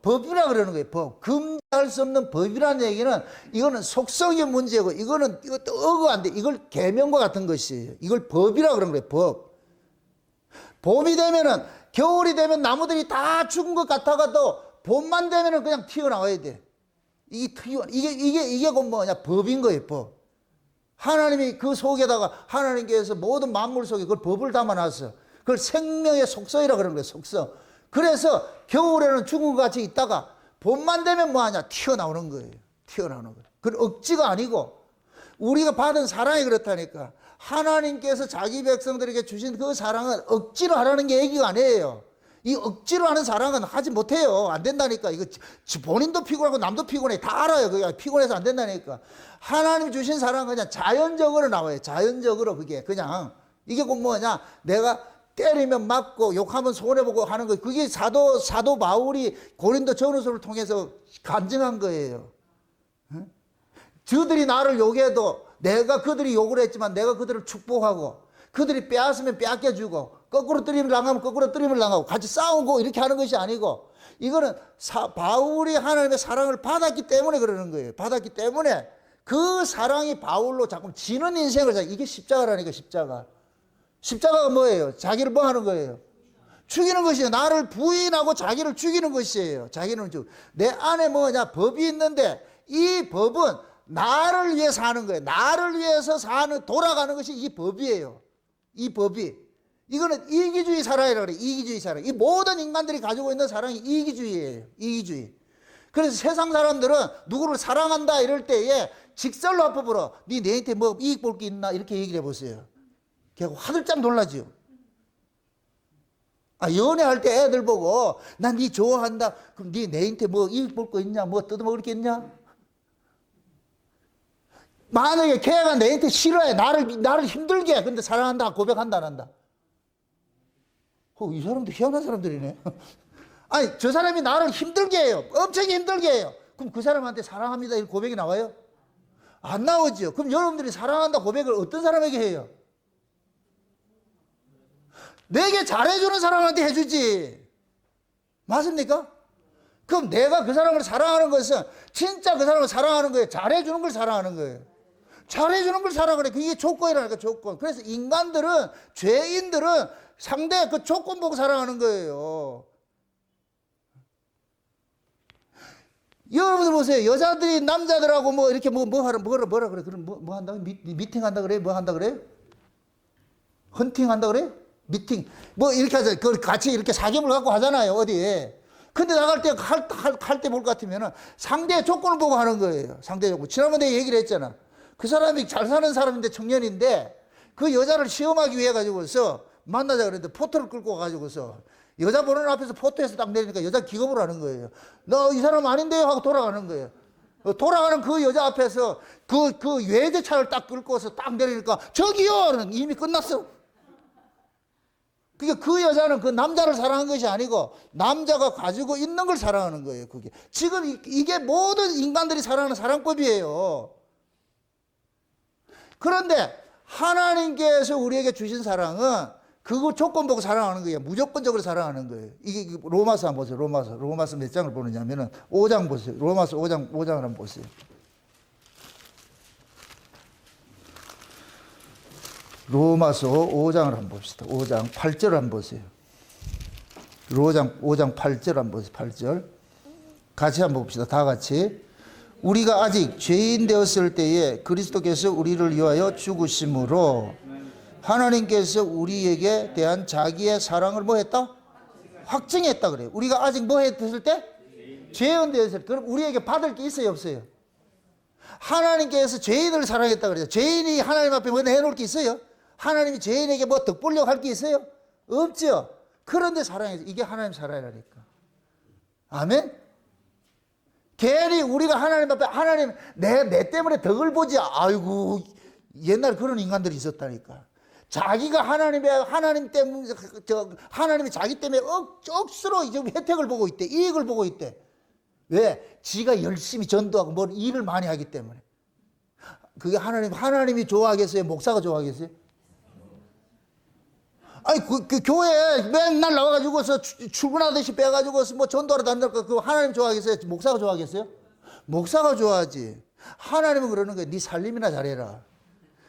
법이라 그러는 거예요. 법. 금지할 수 없는 법이라는 얘기는 이거는 속성의 문제고 이것도 어거 안 돼. 이걸 계명과 같은 것이에요. 이걸 법이라 그러는 거예요. 법. 봄이 되면은 겨울이 되면 나무들이 다 죽은 것 같아가도 봄만 되면은 그냥 튀어나와야 돼. 이게 곧 뭐냐? 법인 거예요. 법. 하나님이 그 속에다가 하나님께서 모든 만물 속에 그걸 법을 담아놨어. 그걸 생명의 속성이라 그러는 거예요. 속성. 그래서 겨울에는 죽은 것 같이 있다가 봄만 되면 뭐하냐? 튀어나오는 거예요. 튀어나오는 거예요. 그건 억지가 아니고 우리가 받은 사랑이 그렇다니까. 하나님께서 자기 백성들에게 주신 그 사랑은 억지로 하라는 게 얘기가 아니에요. 이 억지로 하는 사랑은 하지 못해요. 안 된다니까. 이거 본인도 피곤하고 남도 피곤해. 다 알아요. 그게 피곤해서 안 된다니까. 하나님 주신 사랑은 그냥 자연적으로 나와요. 자연적으로 그게 그냥. 이게 꼭 뭐냐. 내가 때리면 맞고 욕하면 손해보고 하는 거. 그게 사도 바울이 고린도 전후서를 통해서 간증한 거예요. 저들이 나를 욕해도 내가 그들이 욕을 했지만 내가 그들을 축복하고, 그들이 빼앗으면 빼앗겨주고, 거꾸로 때리면 당하면 거꾸로 때리면 당하고, 같이 싸우고 이렇게 하는 것이 아니고, 이거는 바울이 하나님의 사랑을 받았기 때문에 그러는 거예요. 받았기 때문에 그 사랑이 바울로 자꾸 지는 인생을 살. 이게 십자가라니까. 십자가가 뭐예요? 자기를 뭐 하는 거예요? 죽이는 것이에요. 나를 부인하고 자기를 죽이는 것이에요. 자기는 내 안에 뭐냐? 법이 있는데 이 법은 나를 위해서 하는 거예요. 나를 위해서 돌아가는 것이 이 법이에요. 이 법이. 이거는 이기주의 사랑이라고 그래요. 이기주의 사랑. 이 모든 인간들이 가지고 있는 사랑이 이기주의예요. 이기주의. 그래서 세상 사람들은 누구를 사랑한다 이럴 때에 직설로 앞에 불어. 네 내한테 뭐 이익 볼 게 있나? 이렇게 얘기를 해보세요. 걔가 화들짝 놀라죠. 연애할 때 애들 보고 난 네 좋아한다. 그럼 네 내한테 뭐 이익 볼 거 있냐? 뭐 뜯어먹을 게 있냐? 만약에 걔가 내한테 싫어해. 나를 힘들게 해. 근데 사랑한다. 고백한다. 안 한다. 이 사람도 희한한 사람들이네. 아니, 저 사람이 나를 힘들게 해요. 엄청 힘들게 해요. 그럼 그 사람한테 사랑합니다. 이 고백이 나와요? 안 나오죠. 그럼 여러분들이 사랑한다 고백을 어떤 사람에게 해요? 내게 잘해주는 사람한테 해주지. 맞습니까? 그럼 내가 그 사람을 사랑하는 것은 진짜 그 사람을 사랑하는 거예요. 잘해주는 걸 사랑하는 거예요. 잘해주는 걸 사랑하래. 그게 조건이라니까, 조건. 그래서 인간들은, 죄인들은 상대 그 조건 보고 사랑하는 거예요. 여러분들 보세요. 여자들이 남자들하고 뭐 이렇게 뭐라 그래? 그럼 뭐 한다고? 미팅 한다 그래? 뭐 한다 그래? 헌팅 한다 그래? 미팅. 뭐 이렇게 하자. 그 같이 이렇게 사귐을 갖고 하잖아요. 어디에. 근데 나갈 때, 할 때 볼 것 같으면은 상대의 조건을 보고 하는 거예요. 상대의 조건. 지난번에 내가 얘기를 했잖아. 그 사람이 잘 사는 사람인데 청년인데 그 여자를 시험하기 위해 가지고서 만나자 그랬는데 포토를 끌고 와가지고서 여자 보는 앞에서 포토에서 딱 내리니까 여자 기겁을 하는 거예요. 너 이 사람 아닌데요? 하고 돌아가는 거예요. 돌아가는 그 여자 앞에서 그 외제차를 딱 끌고서 딱 내리니까 저기요! 이미 끝났어. 그러니까 그 여자는 그 남자를 사랑한 것이 아니고 남자가 가지고 있는 걸 사랑하는 거예요. 그게. 지금 이게 모든 인간들이 사랑하는 사랑법이에요. 그런데 하나님께서 우리에게 주신 사랑은 그거 조건 보고 사랑하는 거예요. 무조건적으로 사랑하는 거예요. 이게 로마서 한번 보세요. 로마서 몇 장을 보느냐면은 5장 보세요. 로마서 5장을 한번 보세요. 로마서 5장을 한번 봅시다. 5장 8절을 한번 보세요. 5장 8절 한번 보세요. 8절. 같이 한번 봅시다. 다 같이. 우리가 아직 죄인 되었을 때에 그리스도께서 우리를 위하여 죽으심으로 하나님께서 우리에게 대한 자기의 사랑을 뭐 했다? 확증했다 그래요. 우리가 아직 뭐 했을 때? 죄인 되었을 때. 그럼 우리에게 받을 게 있어요? 없어요? 하나님께서 죄인을 사랑했다 그래요. 죄인이 하나님 앞에 뭐 내놓을 게 있어요? 하나님이 죄인에게 뭐 덕 보려고 할 게 있어요? 없죠. 그런데 사랑해서 이게 하나님 사랑이라니까. 아멘? 괜히 우리가 하나님 앞에 하나님 내 때문에 덕을 보지. 아이고 옛날에 그런 인간들이 있었다니까. 자기가 하나님 때문에 하나님이 자기 때문에 억수로 이제 혜택을 보고 있대. 이익을 보고 있대. 왜? 지가 열심히 전도하고 뭘 일을 많이 하기 때문에. 그게 하나님이 좋아하겠어요? 목사가 좋아하겠어요? 아니, 그 교회에 맨날 나와가지고서 출근하듯이 빼가지고서 뭐 전도하러 다닌다니까 그거 하나님 좋아하겠어요? 목사가 좋아하겠어요? 목사가 좋아하지. 하나님은 그러는 거예요. 네 살림이나 잘해라.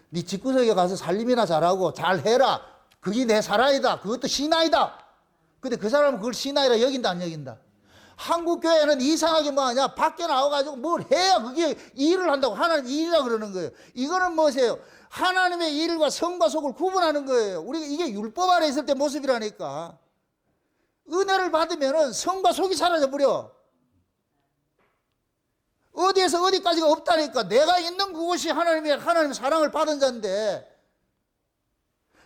네 집구석에 가서 살림이나 잘하고 잘해라. 그게 내 사랑이다. 그것도 신앙이다. 근데 그 사람은 그걸 신앙이라 여긴다 안 여긴다? 한국 교회는 이상하게 뭐 하냐? 밖에 나와가지고 뭘 해야 그게 일을 한다고 하나님 일이라 그러는 거예요. 이거는 뭐세요? 하나님의 일과 성과 속을 구분하는 거예요. 우리가 이게 율법 아래 있을 때 모습이라니까. 은혜를 받으면은 성과 속이 사라져 버려. 어디에서 어디까지가 없다니까. 내가 있는 그곳이 하나님의 사랑을 받은 자인데.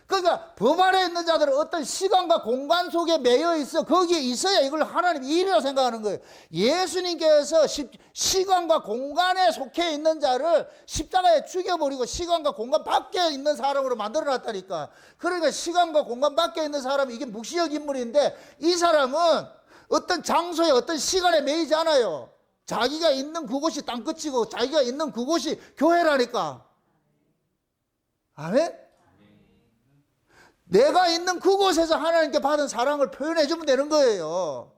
그러니까 법 아래 있는 자들은 어떤 시간과 공간 속에 매여 있어. 거기에 있어야 이걸 하나님 일이라고 생각하는 거예요. 예수님께서 시간과 공간에 속해 있는 자를 십자가에 죽여버리고 시간과 공간 밖에 있는 사람으로 만들어 놨다니까. 그러니까 시간과 공간 밖에 있는 사람이 이게 묵시적 인물인데, 이 사람은 어떤 장소에 어떤 시간에 매이지 않아요. 자기가 있는 그곳이 땅끝이고 자기가 있는 그곳이 교회라니까. 아멘? 내가 있는 그곳에서 하나님께 받은 사랑을 표현해 주면 되는 거예요.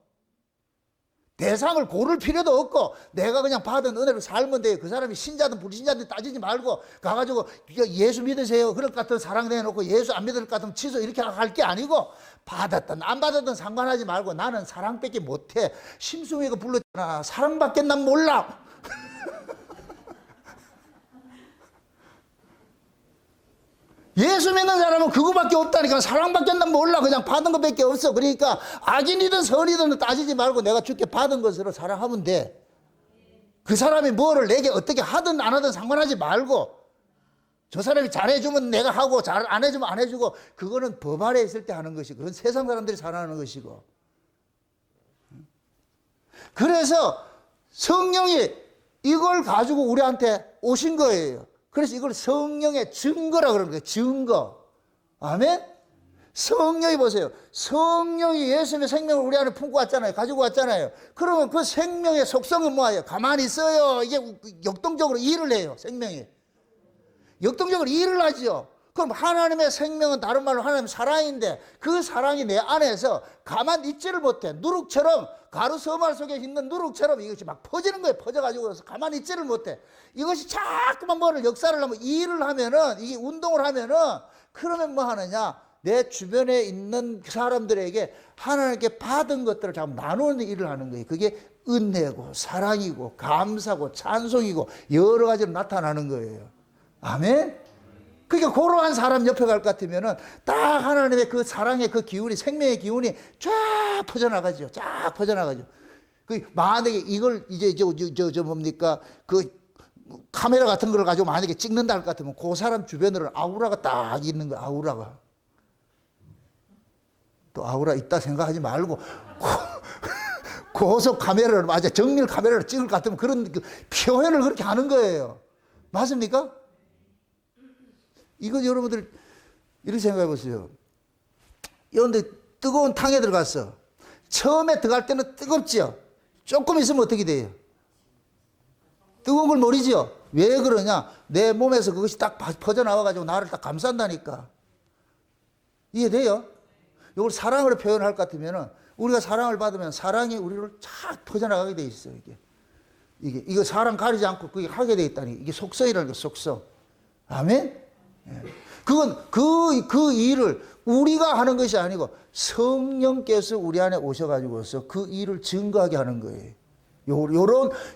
대상을 고를 필요도 없고 내가 그냥 받은 은혜로 살면 돼요. 그 사람이 신자든 불신자든 따지지 말고 가가지고 예수 믿으세요, 그럴 것 같으면 사랑 내놓고 예수 안 믿을 것 같으면 취소, 이렇게 할 게 아니고 받았든 안 받았든 상관하지 말고 나는 사랑밖에 못해. 심수미가 불렀잖아. 사랑밖에 난 몰라. 예수 믿는 사람은 그거밖에 없다니까. 사랑밖에 난 몰라. 그냥 받은 것밖에 없어. 그러니까 악인이든 선이든 따지지 말고 내가 주께 받은 것으로 사랑하면 돼. 그 사람이 뭐를 내게 어떻게 하든 안 하든 상관하지 말고, 저 사람이 잘해주면 내가 하고 잘 안 해주면 안 해주고, 그거는 법 아래 있을 때 하는 것이고, 그건 세상 사람들이 살아가는 것이고. 그래서 성령이 이걸 가지고 우리한테 오신 거예요. 그래서 이걸 성령의 증거라 그러는 거예요. 증거. 아멘? 성령이 보세요. 성령이 예수님의 생명을 우리 안에 품고 왔잖아요. 가지고 왔잖아요. 그러면 그 생명의 속성은 뭐예요? 가만히 있어요. 이게 역동적으로 일을 해요. 생명이. 역동적으로 일을 하죠. 그럼 하나님의 생명은 다른 말로 하나님의 사랑인데, 그 사랑이 내 안에서 가만히 있지를 못해. 누룩처럼, 가루 서말 속에 있는 누룩처럼 이것이 막 퍼지는 거예요. 퍼져가지고 그래서 가만히 있지를 못해. 이것이 자꾸만 뭐를 역사를 하면, 일을 하면은, 이게 운동을 하면은, 그러면 뭐 하느냐? 내 주변에 있는 사람들에게 하나님께 받은 것들을 자꾸 나누는 일을 하는 거예요. 그게 은혜고 사랑이고 감사고 찬송이고 여러 가지로 나타나는 거예요. 아멘? 그러니까 그러한 사람 옆에 갈 것 같으면은 딱 하나님의 그 사랑의 그 기운이, 생명의 기운이 쫙 퍼져나가죠. 쫙 퍼져나가죠. 그 만약에 이걸 이제 뭡니까? 그 카메라 같은 걸 가지고 만약에 찍는다 할 것 같으면 그 사람 주변으로는 아우라가 딱 있는 거야. 아우라가. 또 아우라 있다 생각하지 말고 고속 카메라를, 맞아, 정밀 카메라를 찍을 것 같으면 그런 그 표현을 그렇게 하는 거예요. 맞습니까? 이거 여러분들 이렇게 생각해 보세요. 여러분들 뜨거운 탕에 들어갔어. 처음에 들어갈 때는 뜨겁지요. 조금 있으면 어떻게 돼요? 뜨거운 걸 모르지요. 왜 그러냐? 내 몸에서 그것이 딱 퍼져나와가지고 나를 딱 감싼다니까. 이해돼요? 이걸 사랑으로 표현할 것 같으면은, 우리가 사랑을 받으면 사랑이 우리를 쫙 퍼져나가게 돼 있어요. 이거 사랑 가리지 않고 그게 하게 돼 있다니. 이게 속성이라는 거, 속성. 아멘? 그건 그 일을 우리가 하는 것이 아니고 성령께서 우리 안에 오셔가지고서 그 일을 증거하게 하는 거예요.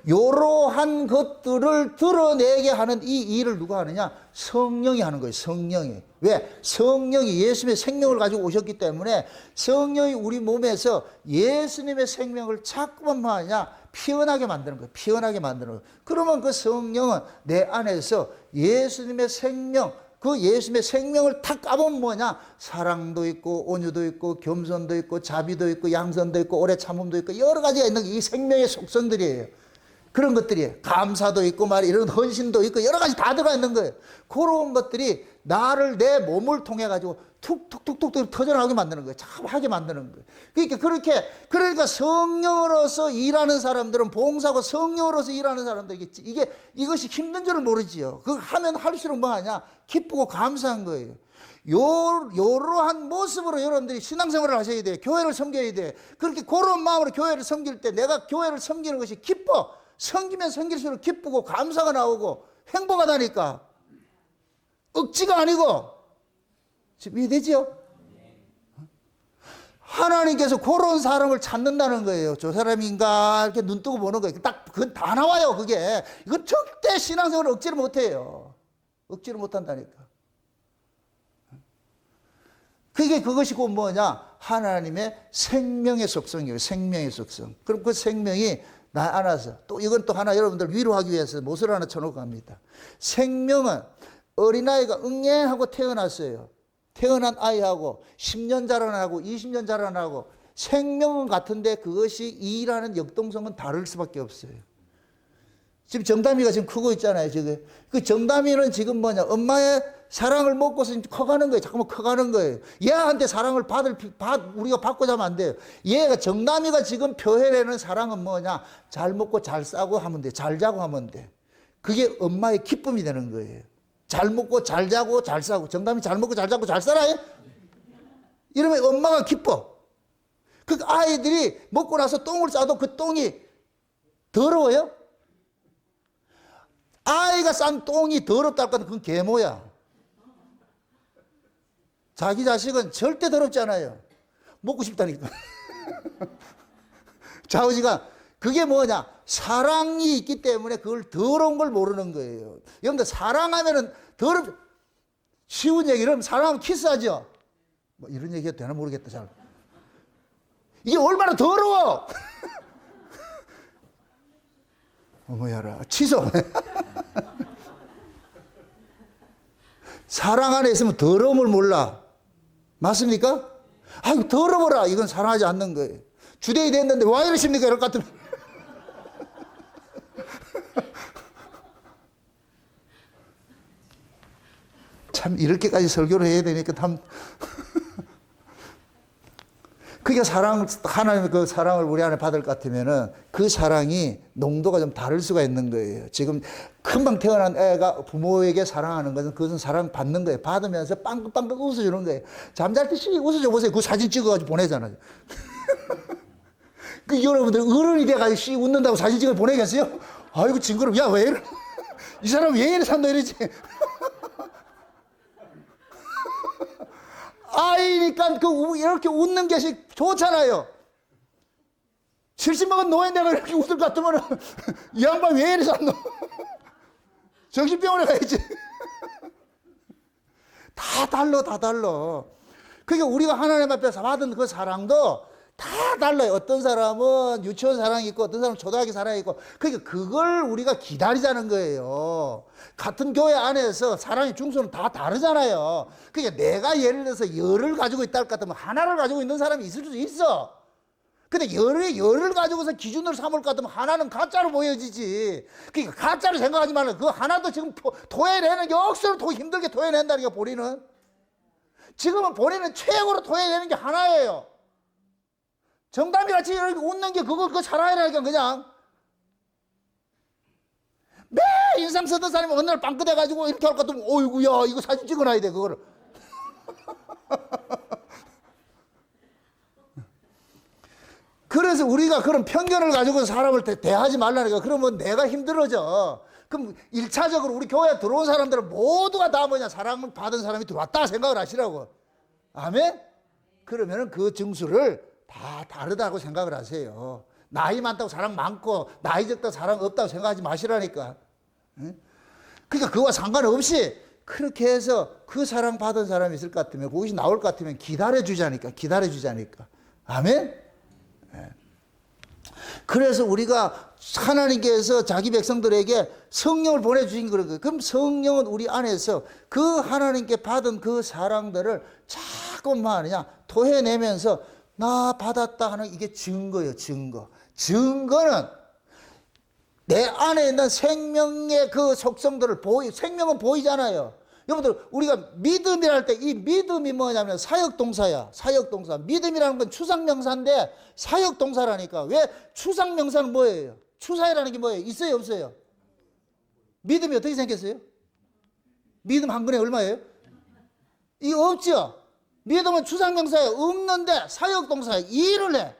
요러한 것들을 드러내게 하는 이 일을 누가 하느냐? 성령이 하는 거예요. 성령이. 왜? 성령이 예수님의 생명을 가지고 오셨기 때문에 성령이 우리 몸에서 예수님의 생명을 자꾸만 뭐 하냐? 피어나게 만드는 거예요. 피어나게 만드는 거예요. 그러면 그 성령은 내 안에서 예수님의 생명, 그 예수님의 생명을 탁 까보면 뭐냐? 사랑도 있고 온유도 있고 겸손도 있고 자비도 있고 양선도 있고 오래 참음도 있고 여러 가지가 있는 이 생명의 속성들이에요. 그런 것들이 감사도 있고 이런 헌신도 있고 여러 가지 다 들어가 있는 거예요. 그런 것들이 나를, 내 몸을 통해 가지고 툭툭툭툭 터져나오게 만드는 거예요. 참 하게 만드는 거예요. 그러니까 성령으로서 일하는 사람들은, 봉사하고 성령으로서 일하는 사람들, 이것이 힘든 줄을 모르지요. 그걸 하면 할수록 뭐 하냐? 기쁘고 감사한 거예요. 요러한 모습으로 여러분들이 신앙생활을 하셔야 돼요. 교회를 섬겨야 돼요. 그렇게 그런 마음으로 교회를 섬길 때 내가 교회를 섬기는 것이 기뻐. 섬기면 섬길수록 기쁘고 감사가 나오고 행복하다니까. 억지가 아니고. 지금 이해되지요? 하나님께서 그런 사람을 찾는다는 거예요. 저 사람인가 이렇게 눈 뜨고 보는 거예요. 그건 다 나와요. 그게. 이건 절대 신앙생활을 억지로 못해요. 억지로 못한다니까. 그것이 곧 뭐냐? 하나님의 생명의 속성이에요. 생명의 속성. 그럼 그 생명이 나 안아서. 또 이건 또 하나 여러분들 위로하기 위해서 못을 하나 쳐놓고 갑니다. 생명은 어린아이가 응애하고 태어났어요. 태어난 아이하고 10년 자라나고 20년 자라나고 생명은 같은데 그것이 일하는 역동성은 다를 수밖에 없어요. 지금 정담이가 지금 크고 있잖아요. 지금 그 정담이는 지금 뭐냐, 엄마의 사랑을 먹고서 커가는 거예요. 자꾸만 커가는 거예요. 얘한테 사랑을 우리가 받고자 하면 안 돼요. 얘가 정담이가 지금 표현하는 사랑은 뭐냐, 잘 먹고 잘 싸고 하면 돼. 잘 자고 하면 돼. 그게 엄마의 기쁨이 되는 거예요. 잘 먹고 잘 자고 잘 싸고. 정담이 잘 먹고 잘 자고 잘 살아요? 이러면 엄마가 기뻐. 그 아이들이 먹고 나서 똥을 싸도 그 똥이 더러워요? 아이가 싼 똥이 더럽다 할 거는 그건 계모야. 자기 자식은 절대 더럽지 않아요. 먹고 싶다니까. 좌우지간. 그게 뭐냐? 사랑이 있기 때문에 그걸 더러운 걸 모르는 거예요. 여러분들 사랑하면은 쉬운 얘기를 사랑하면 키스하죠? 뭐 이런 얘기가 되나 모르겠다, 잘. 이게 얼마나 더러워! 어머야라, 취소! 사랑 안에 있으면 더러움을 몰라. 맞습니까? 아이고, 더러워라. 이건 사랑하지 않는 거예요. 주대이 됐는데 왜 이러십니까? 이럴 것 같으면. 참, 이렇게까지 설교를 해야 되니까 참. 그게 하나님의 그 사랑을 우리 안에 받을 것 같으면은 그 사랑이 농도가 좀 다를 수가 있는 거예요. 지금 금방 태어난 애가 부모에게 사랑하는 것은 그것은 사랑 받는 거예요. 받으면서 빵긋빵긋 웃어주는 거예요. 잠잘 때 웃어줘 보세요. 그 사진 찍어가지고 보내잖아요. 그 여러분들 어른이 돼가지고 웃는다고 사진 찍어 보내겠어요? 아이고 징그러워. 야, 왜 이래? 이 사람 왜 이래 산다 이러지? 아이니까 이렇게 웃는 것이 좋잖아요. 70 먹은 노인네가 이렇게 웃을 것 같으면 이 양반 왜 이래 샀노? 정신병원에 가야지. 다 달라. 그러니까 우리가 하나님 앞에서 받은 그 사랑도 다 달라요. 어떤 사람은 유치원 사랑이 있고 어떤 사람은 초등학교 사랑이 있고. 그러니까 그걸 우리가 기다리자는 거예요. 같은 교회 안에서 사랑의 중수는 다 다르잖아요. 그러니까 내가 예를 들어서 열을 가지고 있다 할 것 같으면 하나를 가지고 있는 사람이 있을 수도 있어. 근데 열을 가지고서 기준으로 삼을 것 같으면 하나는 가짜로 보여지지. 그러니까 가짜로 생각하지 말고 그 하나도 지금 토해내는 게 억수로 힘들게 토해낸다니까 본인은. 지금은 본인은 최고로 토해내는 게 하나예요. 정담이 같이 이렇게 웃는 게 그거 살아야라니까 그냥. 매 인상 쓰던 사람이 어느 날 빵긋해가지고 이렇게 할 것 같으면 어이구야 이거 사진 찍어놔야 돼 그거를. 그래서 우리가 그런 편견을 가지고 사람을 대하지 말라니까. 그러면 내가 힘들어져. 그럼 1차적으로 우리 교회에 들어온 사람들은 모두가 다 뭐냐, 사랑을 받은 사람이 들어왔다 생각을 하시라고. 아멘? 그러면은 그 증수를 다 다르다고 생각을 하세요. 나이 많다고 사랑 많고 나이 적다고 사랑 없다고 생각하지 마시라니까. 그러니까 그거와 상관없이 그렇게 해서 그 사랑 받은 사람이 있을 것 같으면, 그것이 나올 것 같으면 기다려주자니까. 아멘? 그래서 우리가 하나님께서 자기 백성들에게 성령을 보내주신 거예요. 그럼 성령은 우리 안에서 그 하나님께 받은 그 사랑들을 자꾸만 토해내면서 나 받았다 하는 이게 증거예요. 증거는 내 안에 있는 생명의 그 속성들을 생명은 보이잖아요. 여러분들 우리가 믿음이랄 때 이 믿음이 뭐냐면 사역동사야. 사역동사. 믿음이라는 건 추상명사인데 사역동사라니까. 왜 추상명사는 뭐예요? 추사이라는 게 뭐예요? 있어요 없어요? 믿음이 어떻게 생겼어요? 믿음 한 근에 얼마예요? 이거 없죠? 믿음은 추상명사예요. 없는데 사역동사예요. 일을 해.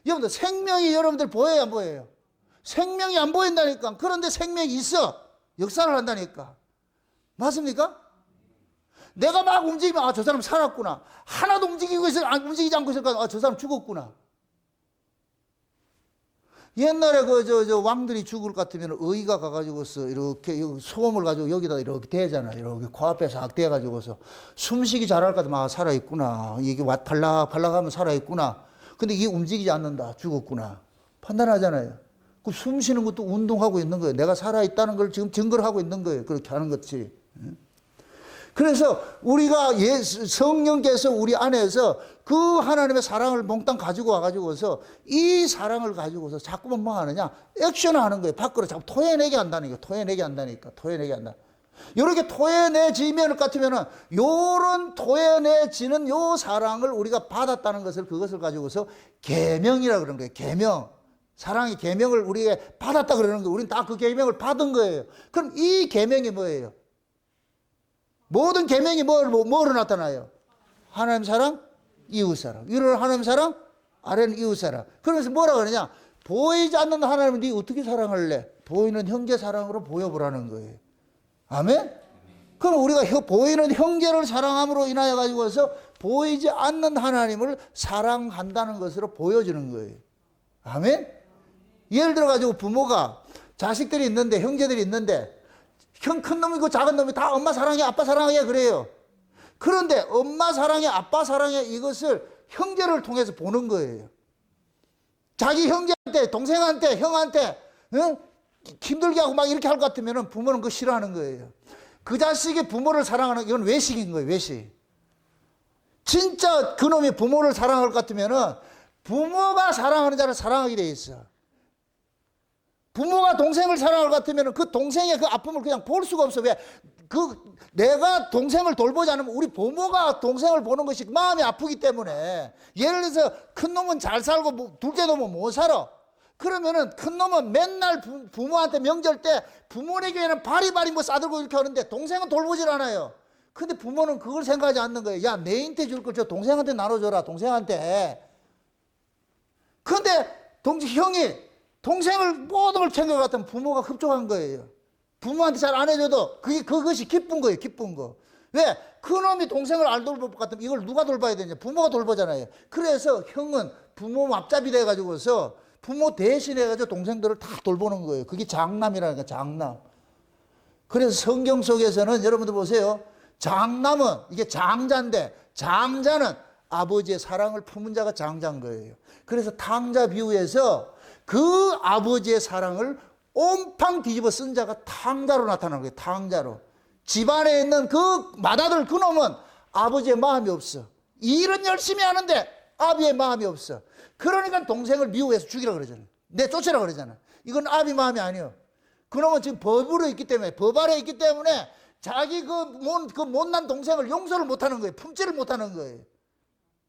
여러분들 생명이 여러분들 보여요 안 보여요? 생명이 안 보인다니까. 그런데 생명이 있어. 역사를 한다니까. 맞습니까? 내가 막 움직이면 아, 저 사람 살았구나. 하나도 움직이지 않고 있으니까 아, 저 사람 죽었구나. 옛날에 저 왕들이 죽을 것 같으면 의가 가가지고서 이렇게 소금을 가지고 여기다 이렇게 대잖아요. 이렇게 코앞에 싹 대가지고서 숨쉬기 잘할 것 같으면 아, 살아있구나. 이게 팔락팔락하면 살아있구나. 근데 이게 움직이지 않는다. 죽었구나. 판단하잖아요. 그 숨 쉬는 것도 운동하고 있는 거예요. 내가 살아있다는 걸 지금 증거를 하고 있는 거예요. 그렇게 하는 것이. 그래서 우리가 성령께서 우리 안에서 그 하나님의 사랑을 몽땅 가지고 와가지고서 이 사랑을 가지고서 자꾸만 뭐 하느냐? 액션을 하는 거예요. 밖으로 자꾸 토해내게 한다니까. 토해내게 한다니까. 토해내게 한다. 이렇게 토해내지면 같으면은 요런 토해내지는 요 사랑을 우리가 받았다는 것을 그것을 가지고서 계명이라 그러는 거예요. 계명. 사랑의 계명을 우리가 받았다 그러는 거예요. 우리는 다 그 계명을 받은 거예요. 그럼 이 계명이 뭐예요? 모든 계명이 뭐로 나타나요? 하나님 사랑, 이웃 사랑. 위로는 하나님 사랑, 아래는 이웃 사랑. 그러면서 뭐라 그러냐? 보이지 않는 하나님을 네 어떻게 사랑할래? 보이는 형제 사랑으로 보여보라는 거예요. 아멘? 그럼 우리가 보이는 형제를 사랑함으로 인하여 가지고서 보이지 않는 하나님을 사랑한다는 것으로 보여주는 거예요. 아멘? 예를 들어 가지고 부모가 자식들이 있는데, 형제들이 있는데 큰 놈이고 작은 놈이 다 엄마 사랑해, 아빠 사랑해 그래요. 그런데 엄마 사랑해, 아빠 사랑해 이것을 형제를 통해서 보는 거예요. 자기 형제한테, 동생한테, 형한테 힘들게 하고 막 이렇게 할 것 같으면 부모는 그거 싫어하는 거예요. 그 자식이 부모를 사랑하는, 이건 외식인 거예요. 외식. 진짜 그놈이 부모를 사랑할 것 같으면 부모가 사랑하는 자를 사랑하게 돼 있어. 부모가 동생을 사랑할 것 같으면 그 동생의 그 아픔을 그냥 볼 수가 없어. 왜? 내가 동생을 돌보지 않으면 우리 부모가 동생을 보는 것이 마음이 아프기 때문에. 예를 들어서 큰 놈은 잘 살고 둘째 놈은 못 살아. 그러면은 큰 놈은 맨날 부모한테 명절 때 부모에게는 바리바리 뭐 싸들고 이렇게 하는데 동생은 돌보질 않아요. 근데 부모는 그걸 생각하지 않는 거예요. 야, 내한테 줄 걸 저 동생한테 나눠줘라, 동생한테. 근데 형이 동생을 모든 걸 챙겨갔더니 부모가 흡족한 거예요. 부모한테 잘 안 해줘도 그것이 기쁜 거예요. 기쁜 거. 왜? 그놈이 동생을 안 돌볼 것 같으면 이걸 누가 돌봐야 되냐? 부모가 돌보잖아요. 그래서 형은 부모 앞잡이 돼가지고서 부모 대신해가지고 동생들을 다 돌보는 거예요. 그게 장남이라는 거예요. 장남. 그래서 성경 속에서는 여러분들 보세요. 장남은 이게 장자인데 장자는 아버지의 사랑을 품은 자가 장자인 거예요. 그래서 탕자 비유에서 그 아버지의 사랑을 온팡 뒤집어 쓴 자가 탕자로 나타나는 거예요. 탕자로. 집안에 있는 그 맏아들 그놈은 아버지의 마음이 없어. 일은 열심히 하는데 아비의 마음이 없어. 그러니까 동생을 미워해서 죽이라 그러잖아요. 쫓으라 그러잖아요. 이건 아비 마음이 아니에요. 그놈은 지금 법으로 있기 때문에, 법 아래 있기 때문에 자기 그 못난 동생을 용서를 못하는 거예요. 품지를 못하는 거예요.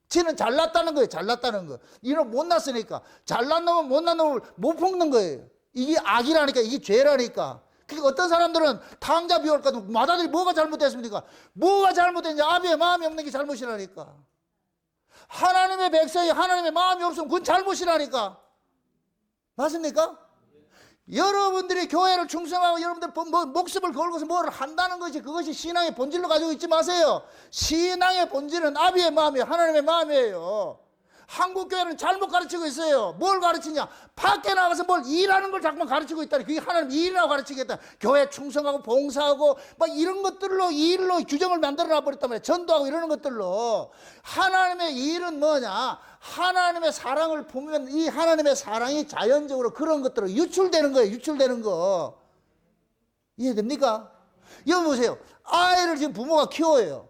지는 잘났다는 거예요. 잘났다는 거. 이놈 못났으니까. 잘난 놈은 못난 놈을 못 품는 거예요. 이게 악이라니까. 이게 죄라니까. 그러니까 어떤 사람들은 탕자 비유할까 도 맏아들이 뭐가 잘못됐습니까? 뭐가 잘못됐냐? 아비의 마음이 없는 게 잘못이라니까. 하나님의 백성이 하나님의 마음이 없으면 그건 잘못이라니까. 맞습니까? 여러분들이 교회를 충성하고 여러분들 목숨을 걸고서 뭐를 한다는 것이 그것이 신앙의 본질로 가지고 있지 마세요. 신앙의 본질은 아비의 마음이에요. 하나님의 마음이에요. 한국교회는 잘못 가르치고 있어요. 뭘 가르치냐? 밖에 나가서 뭘 일하는 걸 자꾸만 가르치고 있다니. 그게 하나님 일이라고 가르치겠다. 교회 충성하고 봉사하고 막 이런 것들로 일로 규정을 만들어 놔버렸단 말이에요. 전도하고 이러는 것들로. 하나님의 일은 뭐냐? 하나님의 사랑을 품으면 이 하나님의 사랑이 자연적으로 그런 것들로 유출되는 거예요. 유출되는 거. 이해됩니까? 여기 보세요. 아이를 지금 부모가 키워요.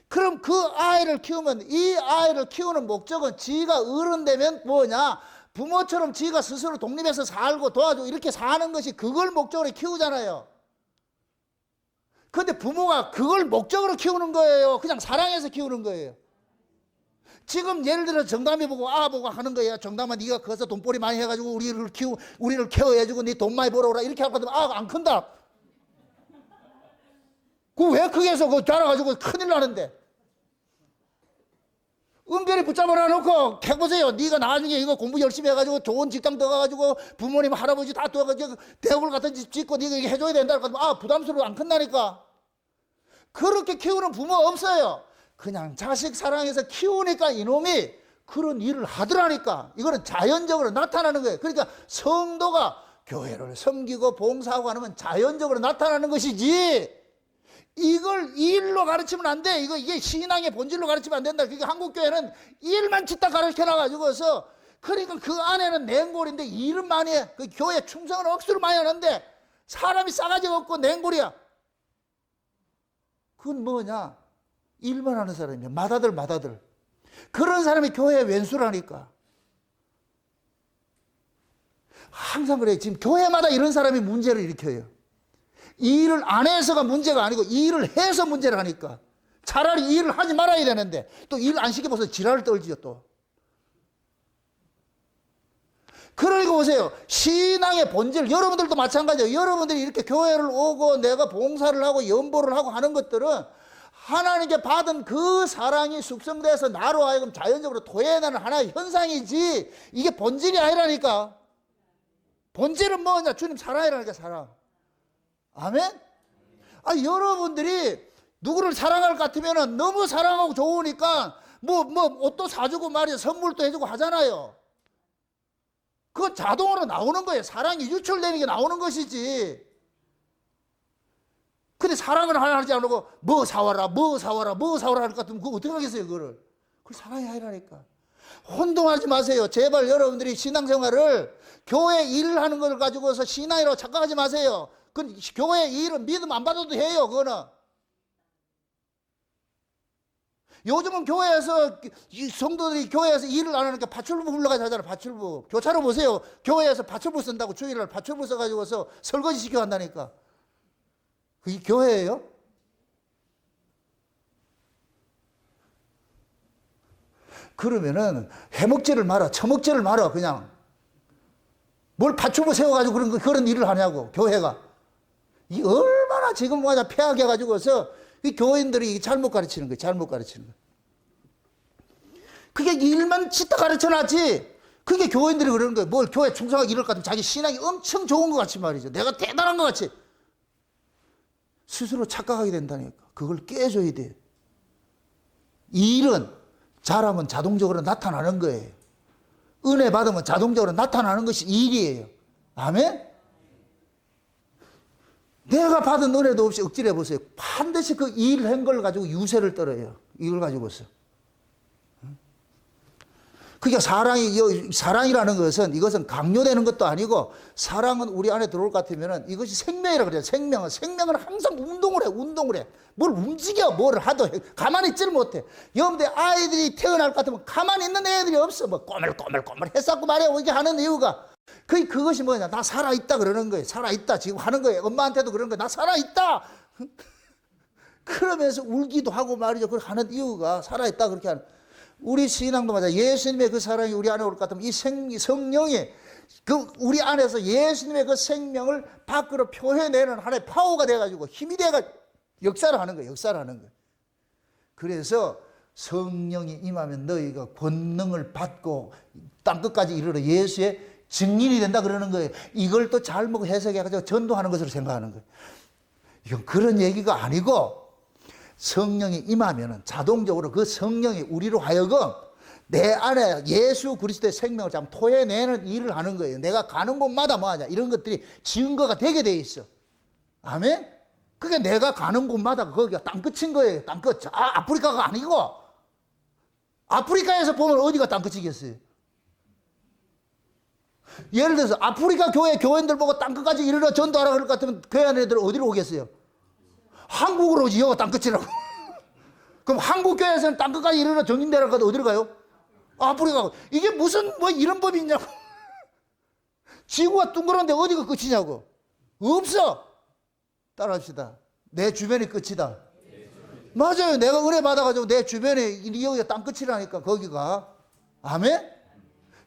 그럼 그 아이를 키우면 이 아이를 키우는 목적은 지가 어른 되면 뭐냐? 부모처럼 지가 스스로 독립해서 살고 도와주고 이렇게 사는 것이 그걸 목적으로 키우잖아요. 그런데 부모가 그걸 목적으로 키우는 거예요. 그냥 사랑해서 키우는 거예요. 지금 예를 들어 정담이 보고 보고 하는 거예요. 정담아 네가 커서 돈벌이 많이 해가지고 우리를 케어해주고 네 돈 많이 벌어오라 이렇게 할 거면 안 큰다. 그 왜 크게 해서 그거 자라가지고 큰일 나는데. 은별히 붙잡아 놔놓고 해보세요. 네가 나중에 이거 공부 열심히 해가지고 좋은 직장 들어가가지고 부모님 할아버지 다 도와가지고 대학을 같은 집 짓고 네가 이거 해줘야 된다. 그러면 부담스러워 안 큰다니까. 그렇게 키우는 부모 없어요. 그냥 자식 사랑해서 키우니까 이놈이 그런 일을 하더라니까. 이거는 자연적으로 나타나는 거예요. 그러니까 성도가 교회를 섬기고 봉사하고 하면 자연적으로 나타나는 것이지 이걸 일로 가르치면 안 돼. 이게 신앙의 본질로 가르치면 안 된다. 그러니까 한국교회는 일만 짓다 가르쳐놔가지고서 그러니까 그 안에는 냉골인데 일은 많이 해. 그 교회 충성은 억수로 많이 하는데 사람이 싸가지가 없고 냉골이야. 그건 뭐냐? 일만 하는 사람이야. 맏아들. 그런 사람이 교회에 왼수라니까. 항상 그래요. 지금 교회마다 이런 사람이 문제를 일으켜요. 이 일을 안 해서가 문제가 아니고 이 일을 해서 문제를 하니까. 차라리 이 일을 하지 말아야 되는데 또 일 안 시켜봐서 지랄을 떨지요 또. 그러니까 보세요. 신앙의 본질, 여러분들도 마찬가지예요. 여러분들이 이렇게 교회를 오고 내가 봉사를 하고 연보를 하고 하는 것들은 하나님께 받은 그 사랑이 숙성돼서 나로 하여금 자연적으로 토해내는 하나의 현상이지 이게 본질이 아니라니까. 본질은 뭐냐? 주님 사랑이라니까, 사랑. 아멘? 여러분들이 누구를 사랑할 것 같으면 너무 사랑하고 좋으니까 옷도 사주고 말이야, 선물도 해주고 하잖아요. 그건 자동으로 나오는 거예요. 사랑이 유출되는 게 나오는 것이지. 근데 사랑을 하지 않고 뭐 사와라 할 것 같으면 그거 어떻게 하겠어요, 그거를. 그걸 사랑이 아니라니까. 혼동하지 마세요. 제발 여러분들이 신앙생활을 교회 일을 하는 걸 가지고서 신앙이라고 착각하지 마세요. 그 교회 일은 믿음 안 받아도 해요, 그거는. 요즘은 교회에서 성도들이 교회에서 일을 안 하니까 파출부 불러가지고 하잖아요. 파출부. 교차로 보세요. 교회에서 파출부 쓴다고 주일날 파출부 써가지고서 설거지 시켜 한다니까. 그게 교회예요? 그러면은 해먹지를 마라, 처먹지를 마라, 그냥. 뭘 파출부 세워가지고 그런 일을 하냐고, 교회가. 이 얼마나 지금 뭐냐, 폐하게 해가지고서 이 교인들이 잘못 가르치는 거예요, 잘못 가르치는 거예요. 그게 일만 짓다 가르쳐 놨지. 그게 교인들이 그러는 거예요. 뭘 교회 충성하게 이럴 것 같으면 자기 신앙이 엄청 좋은 것 같이 말이죠. 내가 대단한 것 같이. 스스로 착각하게 된다니까. 그걸 깨줘야 돼. 이 일은 잘하면 자동적으로 나타나는 거예요. 은혜 받으면 자동적으로 나타나는 것이 일이에요. 아멘? 내가 받은 은혜도 없이 억지로 해보세요. 반드시 그 일을 한 걸 가지고 유세를 떨어요. 이걸 가지고서. 그러니까 사랑이라는 것은 이것은 강요되는 것도 아니고 사랑은 우리 안에 들어올 것 같으면 이것이 생명이라고 그래요. 생명은 항상 운동을 해. 뭘 움직여, 뭘 하도 해. 가만히 있지를 못해. 여러분들 아이들이 태어날 것 같으면 가만히 있는 애들이 없어. 뭐 꼬물꼬물 했었고 말이야. 이렇게 하는 이유가 그것이 뭐냐. 나 살아있다 그러는 거예요. 살아있다 지금 하는 거예요. 엄마한테도 그런 거예요. 나 살아있다. 그러면서 울기도 하고 말이죠. 그렇게 하는 이유가 살아있다 그렇게 하는. 우리 신앙도 맞아. 예수님의 그 사랑이 우리 안에 올 것 같으면 이 성령이 그 우리 안에서 예수님의 그 생명을 밖으로 표현내는 하나의 파워가 돼가지고 힘이 돼가지고 역사를 하는 거예요. 그래서 성령이 임하면 너희가 권능을 받고 땅끝까지 이르러 예수의 증인이 된다 그러는 거예요. 이걸 또 잘못 해석해가지고 전도하는 것으로 생각하는 거예요. 이건 그런 얘기가 아니고 성령이 임하면 자동적으로 그 성령이 우리로 하여금 내 안에 예수 그리스도의 생명을 참 토해내는 일을 하는 거예요. 내가 가는 곳마다 뭐하냐 이런 것들이 증거가 되게 돼 있어. 아멘? 그게 내가 가는 곳마다 거기가 땅끝인 거예요. 땅끝. 아프리카가 아니고 아프리카에서 보면 어디가 땅끝이겠어요? 예를 들어서 아프리카 교인들 보고 땅끝까지 이르러 전도하라 그럴 것 같으면 그 애들 어디로 오겠어요? 한국으로 오지. 여기가 땅끝이라고. 그럼 한국 교회에서는 땅끝까지 이르러 정인대라고 가도 어디로 가요? 아프리카. 이게 무슨 이런 법이 있냐고. 지구가 둥그런데 어디가 끝이냐고. 없어. 따라합시다. 내 주변이 끝이다. 맞아요. 내가 은혜 받아가지고 내 주변에 여기가 땅끝이라니까 거기가. 아멘?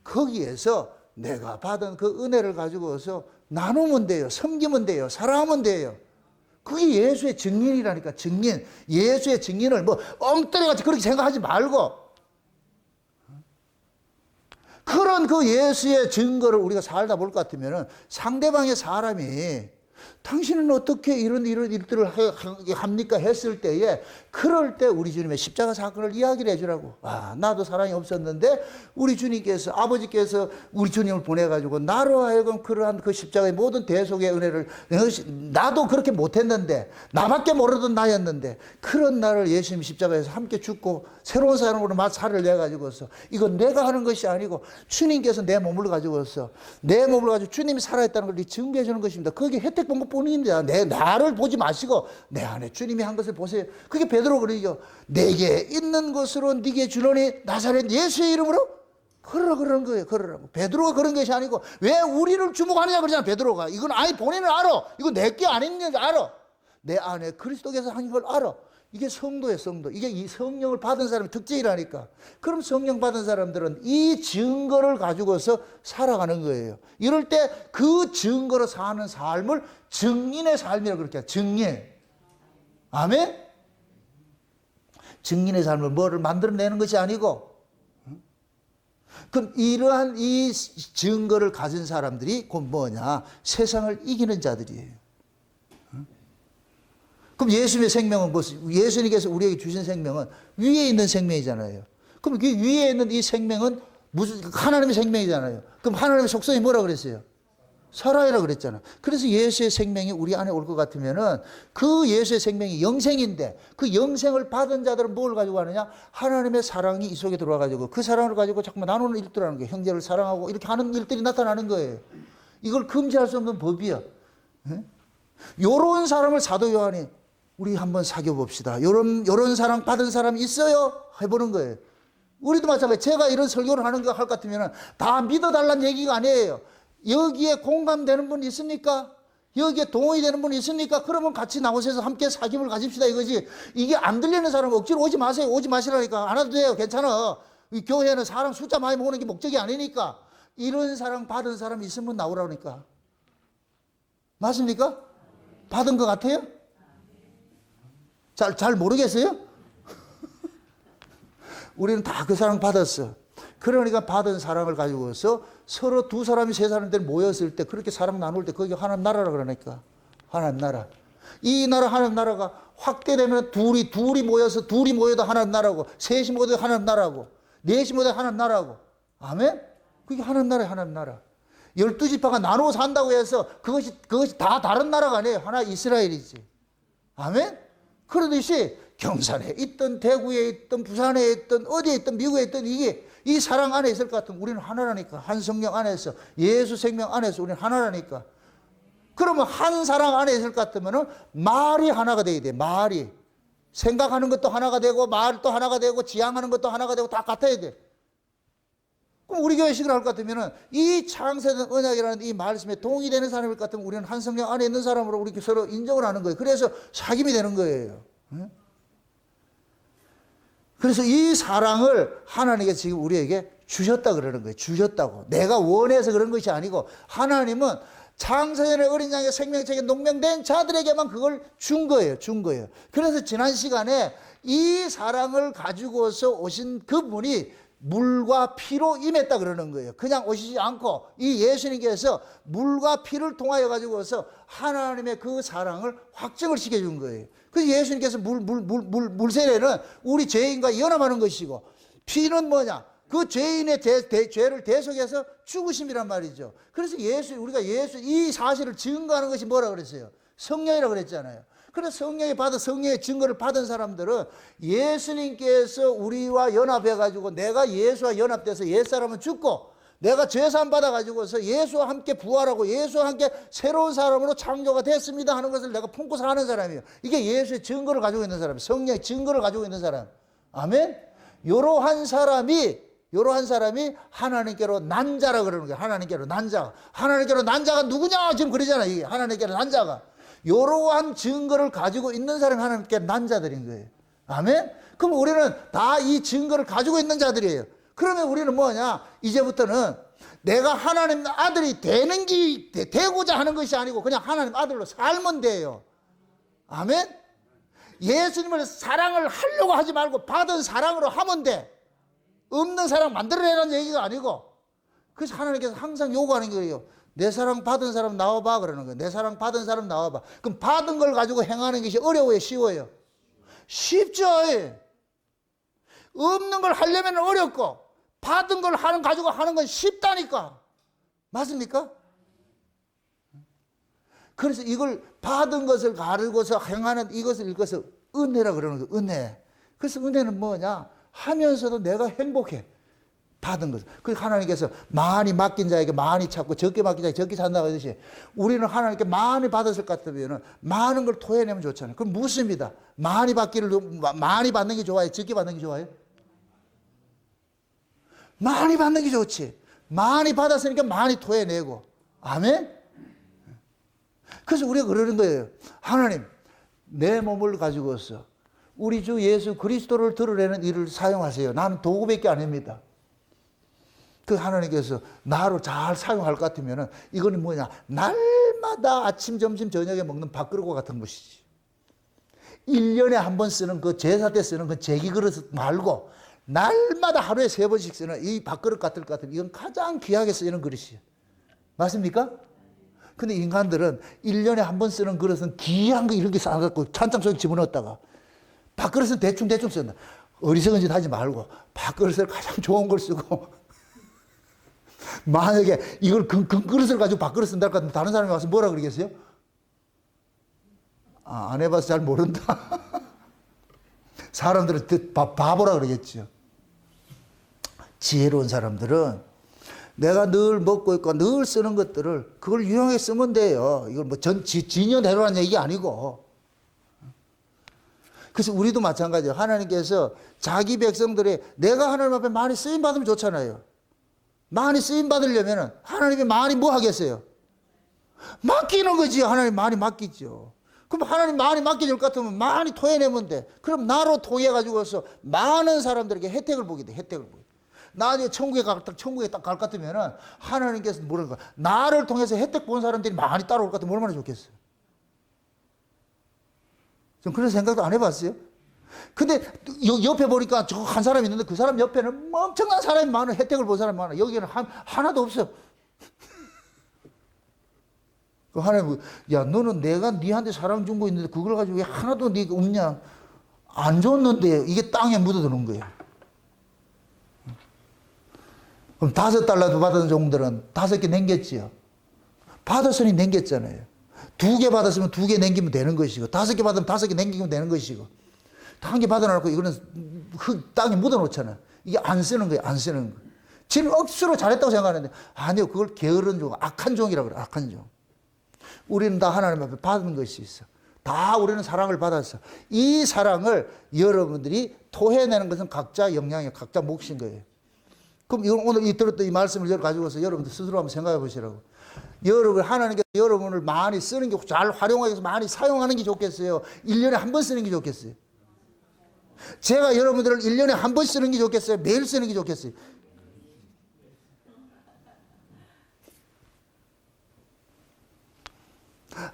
거기에서 내가 받은 그 은혜를 가지고서 나누면 돼요. 섬기면 돼요. 사랑하면 돼요. 그게 예수의 증인이라니까. 증인. 예수의 증인을 엉터리같이 그렇게 생각하지 말고 그런 그 예수의 증거를 우리가 살다 볼 것 같으면 상대방의 사람이 당신은 어떻게 이런 일들을 합니까? 했을 때에, 그럴 때 우리 주님의 십자가 사건을 이야기를 해주라고. 아, 나도 사랑이 없었는데 우리 주님께서, 아버지께서 우리 주님을 보내가지고 나로 하여금 그러한 그 십자가의 모든 대속의 은혜를, 나도 그렇게 못했는데, 나밖에 모르던 나였는데, 그런 나를 예수님 십자가에서 함께 죽고 새로운 사람으로 살을 내가지고서, 이건 내가 하는 것이 아니고 주님께서 내 몸을 가지고서, 내 몸을 가지고 주님이 살아있다는 걸 증거해 주는 것입니다. 그게 혜택 본 것뿐입니다. 나를 보지 마시고 내 안에 주님이 한 것을 보세요. 그게 베드로 그러죠. 내게 있는 것으로 네게 주노니 나사렛 예수의 이름으로 걸으라 그러는 거예요. 걸으라고. 베드로가 그런 것이 아니고, 왜 우리를 주목하느냐 그러잖아. 베드로가 이건 아니 본인은 알아. 이거 내게 아닌 줄 알아. 내 안에 그리스도께서 한 걸 알아. 이게 성도예요, 성도. 이게 이 성령을 받은 사람의 특징이라니까. 그럼 성령 받은 사람들은 이 증거를 가지고서 살아가는 거예요. 이럴 때 그 증거로 사는 삶을 증인의 삶이라고 그렇게 해요. 증인. 아멘? 증인의 삶을 뭐를 만들어내는 것이 아니고, 그럼 이러한 이 증거를 가진 사람들이 곧 뭐냐? 세상을 이기는 자들이에요. 그럼 예수님의 생명은 무슨? 예수님께서 우리에게 주신 생명은 위에 있는 생명이잖아요. 그럼 그 위에 있는 이 생명은 무슨? 하나님의 생명이잖아요. 그럼 하나님의 속성이 뭐라 그랬어요? 살아이라 그랬잖아. 그래서 예수의 생명이 우리 안에 올 것 같으면은, 그 예수의 생명이 영생인데, 그 영생을 받은 자들은 뭘 가지고 하느냐? 하나님의 사랑이 이 속에 들어와 가지고 그 사랑을 가지고 자꾸만 나누는 일들하는 거예요. 형제를 사랑하고 이렇게 하는 일들이 나타나는 거예요. 이걸 금지할 수 없는 법이야. 요런 사람을 사도 요한이 우리 한번 사귀어 봅시다. 요런 사랑 받은 사람 있어요? 해보는 거예요. 우리도 마찬가지. 제가 이런 설교를 하는 거 할 것 같으면 다 믿어달라는 얘기가 아니에요. 여기에 공감되는 분 있습니까? 여기에 동의되는 분 있습니까? 그러면 같이 나오셔서 함께 사귐을 가집시다 이거지. 이게 안 들리는 사람은 억지로 오지 마세요. 오지 마시라니까. 안 와도 돼요. 괜찮아. 이 교회는 사람 숫자 많이 모으는 게 목적이 아니니까. 이런 사랑 받은 사람 있으면 나오라니까. 맞습니까? 받은 것 같아요? 잘 모르겠어요? 우리는 다 그 사랑 받았어. 그러니까 받은 사랑을 가지고서 서로 두 사람이 세 사람들 모였을 때, 그렇게 사랑 나눌 때 그게 하나님 나라라 그러니까. 하나님 나라. 이 나라 하나님 나라가 확대되면 둘이 모여도 하나님 나라고, 셋이 모여도 하나님 나라고, 넷이 모여도 하나님 나라고. 아멘? 그게 하나님 나라예요, 하나님 나라. 12지파가 나누어 산다고 해서 그것이 다 다른 나라가 아니에요. 하나 이스라엘이지. 아멘? 그러듯이 경산에 있든 대구에 있든 부산에 있든 어디에 있든 미국에 있든 이 사랑 안에 있을 것 같으면 우리는 하나라니까. 한 성령 안에서, 예수 생명 안에서 우리는 하나라니까. 그러면 한 사랑 안에 있을 것 같으면 말이 하나가 돼야 돼. 말이. 생각하는 것도 하나가 되고, 말도 하나가 되고, 지향하는 것도 하나가 되고, 다 같아야 돼. 그럼 우리 교회식을 할 것 같으면 이 창세된 언약이라는 이 말씀에 동의되는 사람일 것 같으면 우리는 한 성령 안에 있는 사람으로 우리 서로 인정을 하는 거예요. 그래서 사귐이 되는 거예요. 그래서 이 사랑을 하나님께서 지금 우리에게 주셨다 그러는 거예요. 주셨다고. 내가 원해서 그런 것이 아니고, 하나님은 창세전의 어린 양의 생명책에 농명된 자들에게만 그걸 준 거예요. 준 거예요. 그래서 지난 시간에 이 사랑을 가지고서 오신 그분이 물과 피로 임했다 그러는 거예요. 그냥 오시지 않고 이 예수님께서 물과 피를 통하여 가지고서 하나님의 그 사랑을 확증을 시켜준 거예요. 그래서 예수님께서 물세례는 우리 죄인과 연합하는 것이고, 피는 뭐냐? 그 죄인의 죄를 대속해서 죽으심이란 말이죠. 그래서 우리가 이 사실을 증거하는 것이 뭐라 그랬어요? 성령이라고 그랬잖아요. 그래서 성령의 증거를 받은 사람들은 예수님께서 우리와 연합해가지고, 내가 예수와 연합돼서 옛사람은 죽고, 내가 죄사함 받아가지고서 예수와 함께 부활하고 예수와 함께 새로운 사람으로 창조가 됐습니다 하는 것을 내가 품고 사는 사람이에요. 이게 예수의 증거를 가지고 있는 사람, 성령의 증거를 가지고 있는 사람. 아멘? 이러한 사람이 하나님께로 난 자라 그러는 거예요. 하나님께로 난 자. 하나님께로 난 자가 누구냐? 지금 그러잖아요. 이게 하나님께로 난 자가. 이러한 증거를 가지고 있는 사람이 하나님께 난 자들인 거예요. 아멘? 그럼 우리는 다 이 증거를 가지고 있는 자들이에요. 그러면 우리는 뭐냐? 이제부터는 내가 하나님 아들이 되고자 하는 것이 아니고 그냥 하나님 아들로 살면 돼요. 아멘? 예수님을 사랑을 하려고 하지 말고 받은 사랑으로 하면 돼. 없는 사랑 만들어내라는 얘기가 아니고. 그래서 하나님께서 항상 요구하는 거예요. 내 사랑 받은 사람 나와봐 그러는 거예요. 내 사랑 받은 사람 나와봐. 그럼 받은 걸 가지고 행하는 것이 어려워요, 쉬워요? 쉽죠. 없는 걸 하려면 어렵고 받은 걸 가지고 하는 건 쉽다니까. 맞습니까? 그래서 이걸 받은 것을 가르고서 행하는 이것을 읽어서 은혜라 그러는 거예요. 은혜. 그래서 은혜는 뭐냐? 하면서도 내가 행복해. 받은 것. 그래서 하나님께서 많이 맡긴 자에게 많이 찾고 적게 맡긴 자에게 적게 찾는다고 하듯이 우리는 하나님께 많이 받았을 것 같으면 많은 걸 토해내면 좋잖아요. 그럼 묻습니다. 많이 받는 게 좋아요? 적게 받는 게 좋아요? 많이 받는 게 좋지. 많이 받았으니까 많이 토해내고. 아멘? 그래서 우리가 그러는 거예요. 하나님, 내 몸을 가지고서 우리 주 예수 그리스도를 드러내는 일을 사용하세요. 나는 도구밖에 안 합니다. 그 하나님께서 나를 잘 사용할 것 같으면 이거는 뭐냐? 날마다 아침, 점심, 저녁에 먹는 밥그릇과 같은 것이지. 1년에 한 번 쓰는 그 제사 때 쓰는 그 제기 그릇 말고 날마다 하루에 3번씩 쓰는 이 밥그릇 같을 것 같으면 이건 가장 귀하게 쓰이는 그릇이에요. 맞습니까? 근데 인간들은 1년에 한 번 쓰는 그릇은 귀한 거 이렇게 싸갖고 찬장 속에 집어넣었다가 밥그릇은 대충 쓴다. 어리석은 짓 하지 말고 밥그릇을 가장 좋은 걸 쓰고 만약에 이걸 그 그릇을 가지고 밥그릇 쓴다 같으면 다른 사람이 와서 뭐라 그러겠어요? 아, 안 해봐서 잘 모른다. 사람들은 바보라 그러겠죠. 지혜로운 사람들은 내가 늘 먹고 있고 늘 쓰는 것들을 그걸 유용하게 쓰면 돼요. 이걸 뭐 진여대로라는 얘기 아니고. 그래서 우리도 마찬가지예요. 하나님께서 자기 백성들이 내가 하나님 앞에 많이 쓰임 받으면 좋잖아요. 많이 쓰임 받으려면 하나님이 많이 뭐 하겠어요? 맡기는 거지. 하나님 많이 맡기죠. 그럼 하나님 많이 맡겨줄 것 같으면 많이 토해내면 돼. 그럼 나로 통해가지고서 많은 사람들에게 혜택을 보게 돼. 혜택을 보게 돼. 나중에 천국에 딱 갈 것 같으면 하나님께서 뭐라는 거야? 나를 통해서 혜택 본 사람들이 많이 따라올 것 같으면 얼마나 좋겠어요? 좀 그런 생각도 안 해봤어요? 근데 옆에 보니까 저 한 사람이 있는데 그 사람 옆에는 엄청난 사람이 많아. 혜택을 본 사람이 많아. 여기는 하나도 없어. 그 하나님, 야, 너는 내가 니한테 사랑 준 거 있는데 그걸 가지고 왜 하나도 니가 없냐? 안 줬는데 이게 땅에 묻어두는 거예요. 그럼 $5도 받은 종들은 5개 남겼지요. 받았으니 남겼잖아요. 2개 받았으면 2개 남기면 되는 것이고, 5개 받으면 5개 남기면 되는 것이고, 1개 받아놓고 이거는 땅에 묻어놓잖아요. 이게 안 쓰는 거예요. 안 쓰는 거예요. 지는 억수로 잘했다고 생각하는데, 아니요. 그걸 게으른 종, 악한 종이라고 그래요. 악한 종. 우리는 다 하나님 앞에 받은 것이 있어. 다 우리는 사랑을 받았어. 이 사랑을 여러분들이 토해내는 것은 각자 역량이에요. 각자 몫인 거예요. 그럼 오늘 들었던 이 말씀을 가지고서 여러분들 스스로 한번 생각해 보시라고. 여러분, 하나님께서 여러분을 많이 쓰는 게, 잘 활용하기 위해서 많이 사용하는 게 좋겠어요? 1년에 한 번 쓰는 게 좋겠어요? 제가 여러분들을 1년에 한 번 쓰는 게 좋겠어요? 매일 쓰는 게 좋겠어요?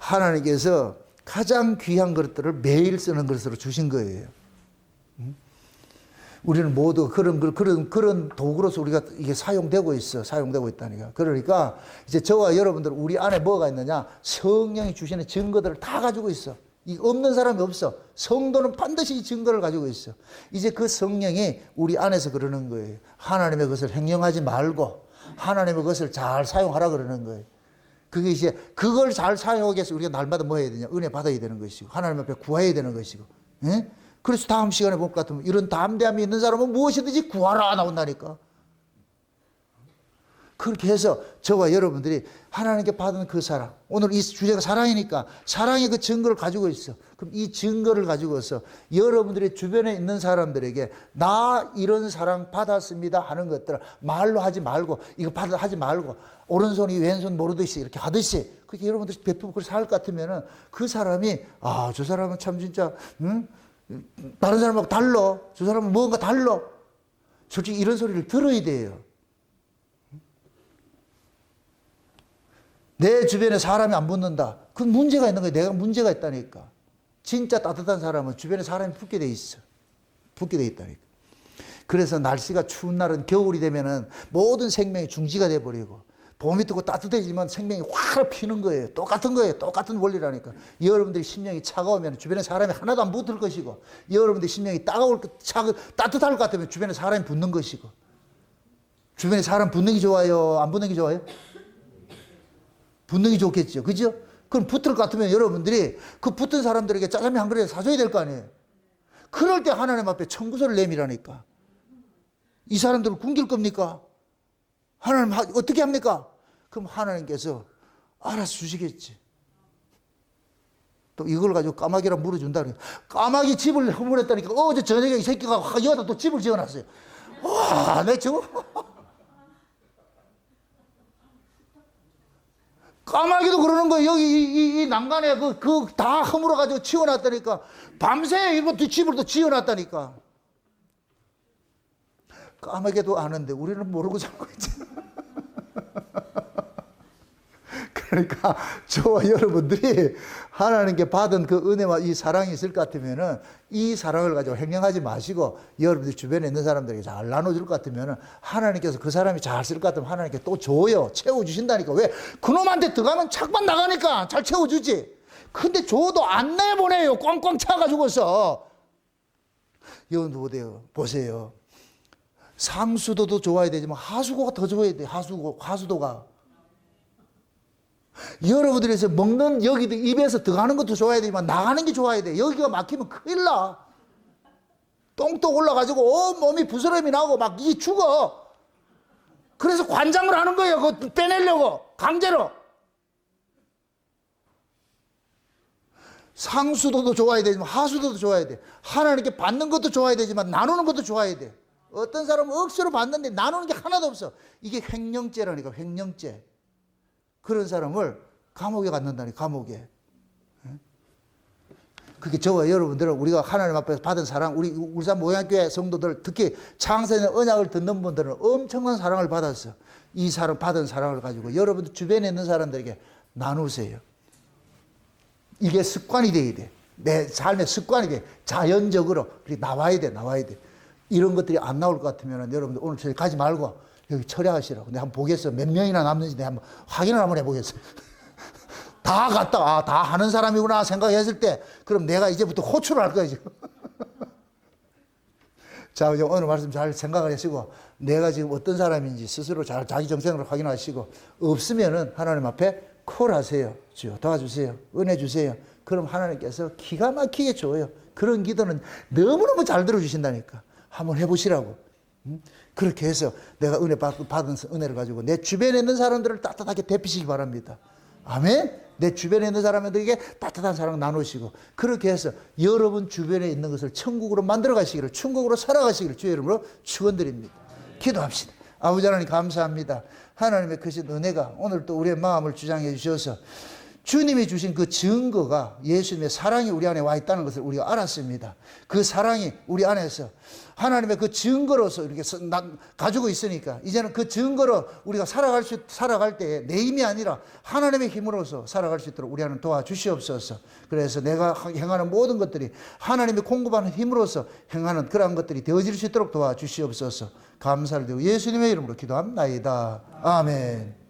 하나님께서 가장 귀한 것들을 매일 쓰는 것으로 주신 거예요. 우리는 모두 그런 도구로서 우리가 이게 사용되고 있어. 사용되고 있다니까. 그러니까 이제 저와 여러분들 우리 안에 뭐가 있느냐? 성령이 주시는 증거들을 다 가지고 있어. 이 없는 사람이 없어. 성도는 반드시 이 증거를 가지고 있어. 이제 그 성령이 우리 안에서 그러는 거예요. 하나님의 것을 횡령하지 말고 하나님의 것을 잘 사용하라 그러는 거예요. 그게 이제 그걸 잘 사용하기 위해서 우리가 날마다 뭐 해야 되냐? 은혜 받아야 되는 것이고 하나님 앞에 구해야 되는 것이고. 예? 그래서 다음 시간에 볼 것 같으면 이런 담대함이 있는 사람은 무엇이든지 구하라 나온다니까. 그렇게 해서 저와 여러분들이 하나님께 받은 그 사랑, 오늘 이 주제가 사랑이니까 사랑의 그 증거를 가지고 있어. 그럼 이 증거를 가지고서 여러분들의 주변에 있는 사람들에게 나 이런 사랑 받았습니다 하는 것들을 말로 하지 말고 이거 하지 말고 오른손이 왼손 모르듯이 이렇게 하듯이 그렇게 여러분들이 베푸고 그렇게 살 것 같으면은 그 사람이 아, 저 사람은 참 진짜 다른 사람하고 달라. 저 사람은 뭔가 달라. 솔직히 이런 소리를 들어야 돼요. 내 주변에 사람이 안 붙는다. 그건 문제가 있는 거예요. 내가 문제가 있다니까. 진짜 따뜻한 사람은 주변에 사람이 붙게 돼 있어. 붙게 돼 있다니까. 그래서 날씨가 추운 날은 겨울이 되면은 모든 생명이 중지가 돼버리고 봄이 뜨고 따뜻해지면 생명이 확 피는 거예요. 똑같은 거예요. 똑같은 원리라니까. 여러분들이 심령이 차가우면 주변에 사람이 하나도 안 붙을 것이고, 여러분들이 심령이 따뜻할 것 같으면 주변에 사람이 붙는 것이고. 주변에 사람 붙는 게 좋아요? 안 붙는 게 좋아요? 붙는 게 좋겠죠. 그죠? 그럼 붙을 것 같으면 여러분들이 그 붙은 사람들에게 짜장면 한 그릇 사줘야 될 거 아니에요. 그럴 때 하나님 앞에 청구서를 내밀라니까. 이 사람들을 굶길 겁니까? 하나님 어떻게 합니까? 그럼 하나님께서 알아서 주시겠지. 또 이걸 가지고 까마귀랑 물어준다 그래요. 까마귀 집을 허물었다니까. 어제 저녁에 이 새끼가 여기다 또 집을 지어놨어요. 와, 내 저거. 까마귀도 그러는 거예요. 여기 이 난간에 그 다 허물어가지고 치워놨다니까. 밤새 이거 집을 또 지어놨다니까. 까마귀도 아는데 우리는 모르고 살고 있잖아. 그러니까 저와 여러분들이 하나님께 받은 그 은혜와 이 사랑이 있을 것 같으면은 이 사랑을 가지고 횡령하지 마시고 여러분들 주변에 있는 사람들에게 잘 나눠줄 것 같으면은 하나님께서 그 사람이 잘 쓸 것 같으면 하나님께 또 줘요. 채워주신다니까. 왜? 그놈한테 들어가면 착만 나가니까 잘 채워주지. 근데 줘도 안 내보내요. 꽝꽝 차가지고서. 여러분들 보세요. 상수도도 좋아야 되지만 하수도가 더 좋아야 돼. 하수도가. 여러분들에서 먹는 여기 입에서 들어가는 것도 좋아야 되지만 나가는 게 좋아야 돼. 여기가 막히면 큰일 나. 똥도 올라가지고 온 몸이 부스럼이 나고 막 이 죽어. 그래서 관장을 하는 거예요. 그거 빼내려고 강제로. 상수도도 좋아야 되지만 하수도도 좋아야 돼. 하나님께 받는 것도 좋아야 되지만 나누는 것도 좋아야 돼. 어떤 사람은 억지로 받는데 나누는 게 하나도 없어. 이게 횡령죄라니까. 횡령죄. 그런 사람을 감옥에 갖는다니. 감옥에. 그게 저와 여러분들은 우리가 하나님 앞에서 받은 사랑, 우리 울산 모양교회 성도들, 특히 창세의 언약을 듣는 분들은 엄청난 사랑을 받았어. 이 사랑, 받은 사랑을 가지고 여러분들 주변에 있는 사람들에게 나누세요. 이게 습관이 돼야 돼. 내 삶의 습관이 돼. 자연적으로. 나와야 돼. 이런 것들이 안 나올 것 같으면 여러분들 오늘 저기 가지 말고 여기 철회하시라고. 내가 한번 보겠어. 몇 명이나 남는지 내가 한번 확인을 한번 해보겠어. 다 갔다, 다 하는 사람이구나 생각했을 때, 그럼 내가 이제부터 호출을 할 거야, 지금. 자, 오늘 말씀 잘 생각을 하시고, 내가 지금 어떤 사람인지 스스로 잘 자기 정생을 확인하시고, 없으면은 하나님 앞에 콜하세요. 주여, 도와주세요. 은혜 주세요. 그럼 하나님께서 기가 막히게 줘요. 그런 기도는 너무너무 잘 들어주신다니까. 한번 해보시라고. 그렇게 해서 내가 받은 은혜를 가지고 내 주변에 있는 사람들을 따뜻하게 대피시기 바랍니다. 아멘? 내 주변에 있는 사람들에게 따뜻한 사랑 나누시고, 그렇게 해서 여러분 주변에 있는 것을 천국으로 만들어 가시기를, 천국으로 살아가시기를 주의 이름으로 축원드립니다. 기도합시다. 아버지 하나님 감사합니다. 하나님의 크신 은혜가 오늘 또 우리의 마음을 주장해 주셔서 주님이 주신 그 증거가 예수님의 사랑이 우리 안에 와 있다는 것을 우리가 알았습니다. 그 사랑이 우리 안에서 하나님의 그 증거로서 이렇게 가지고 있으니까 이제는 그 증거로 우리가 살아갈 때에 내 힘이 아니라 하나님의 힘으로서 살아갈 수 있도록 우리 안에 도와주시옵소서. 그래서 내가 행하는 모든 것들이 하나님의 공급하는 힘으로서 행하는 그러한 것들이 되어질 수 있도록 도와주시옵소서. 감사를 드리고 예수님의 이름으로 기도합나이다. 아멘.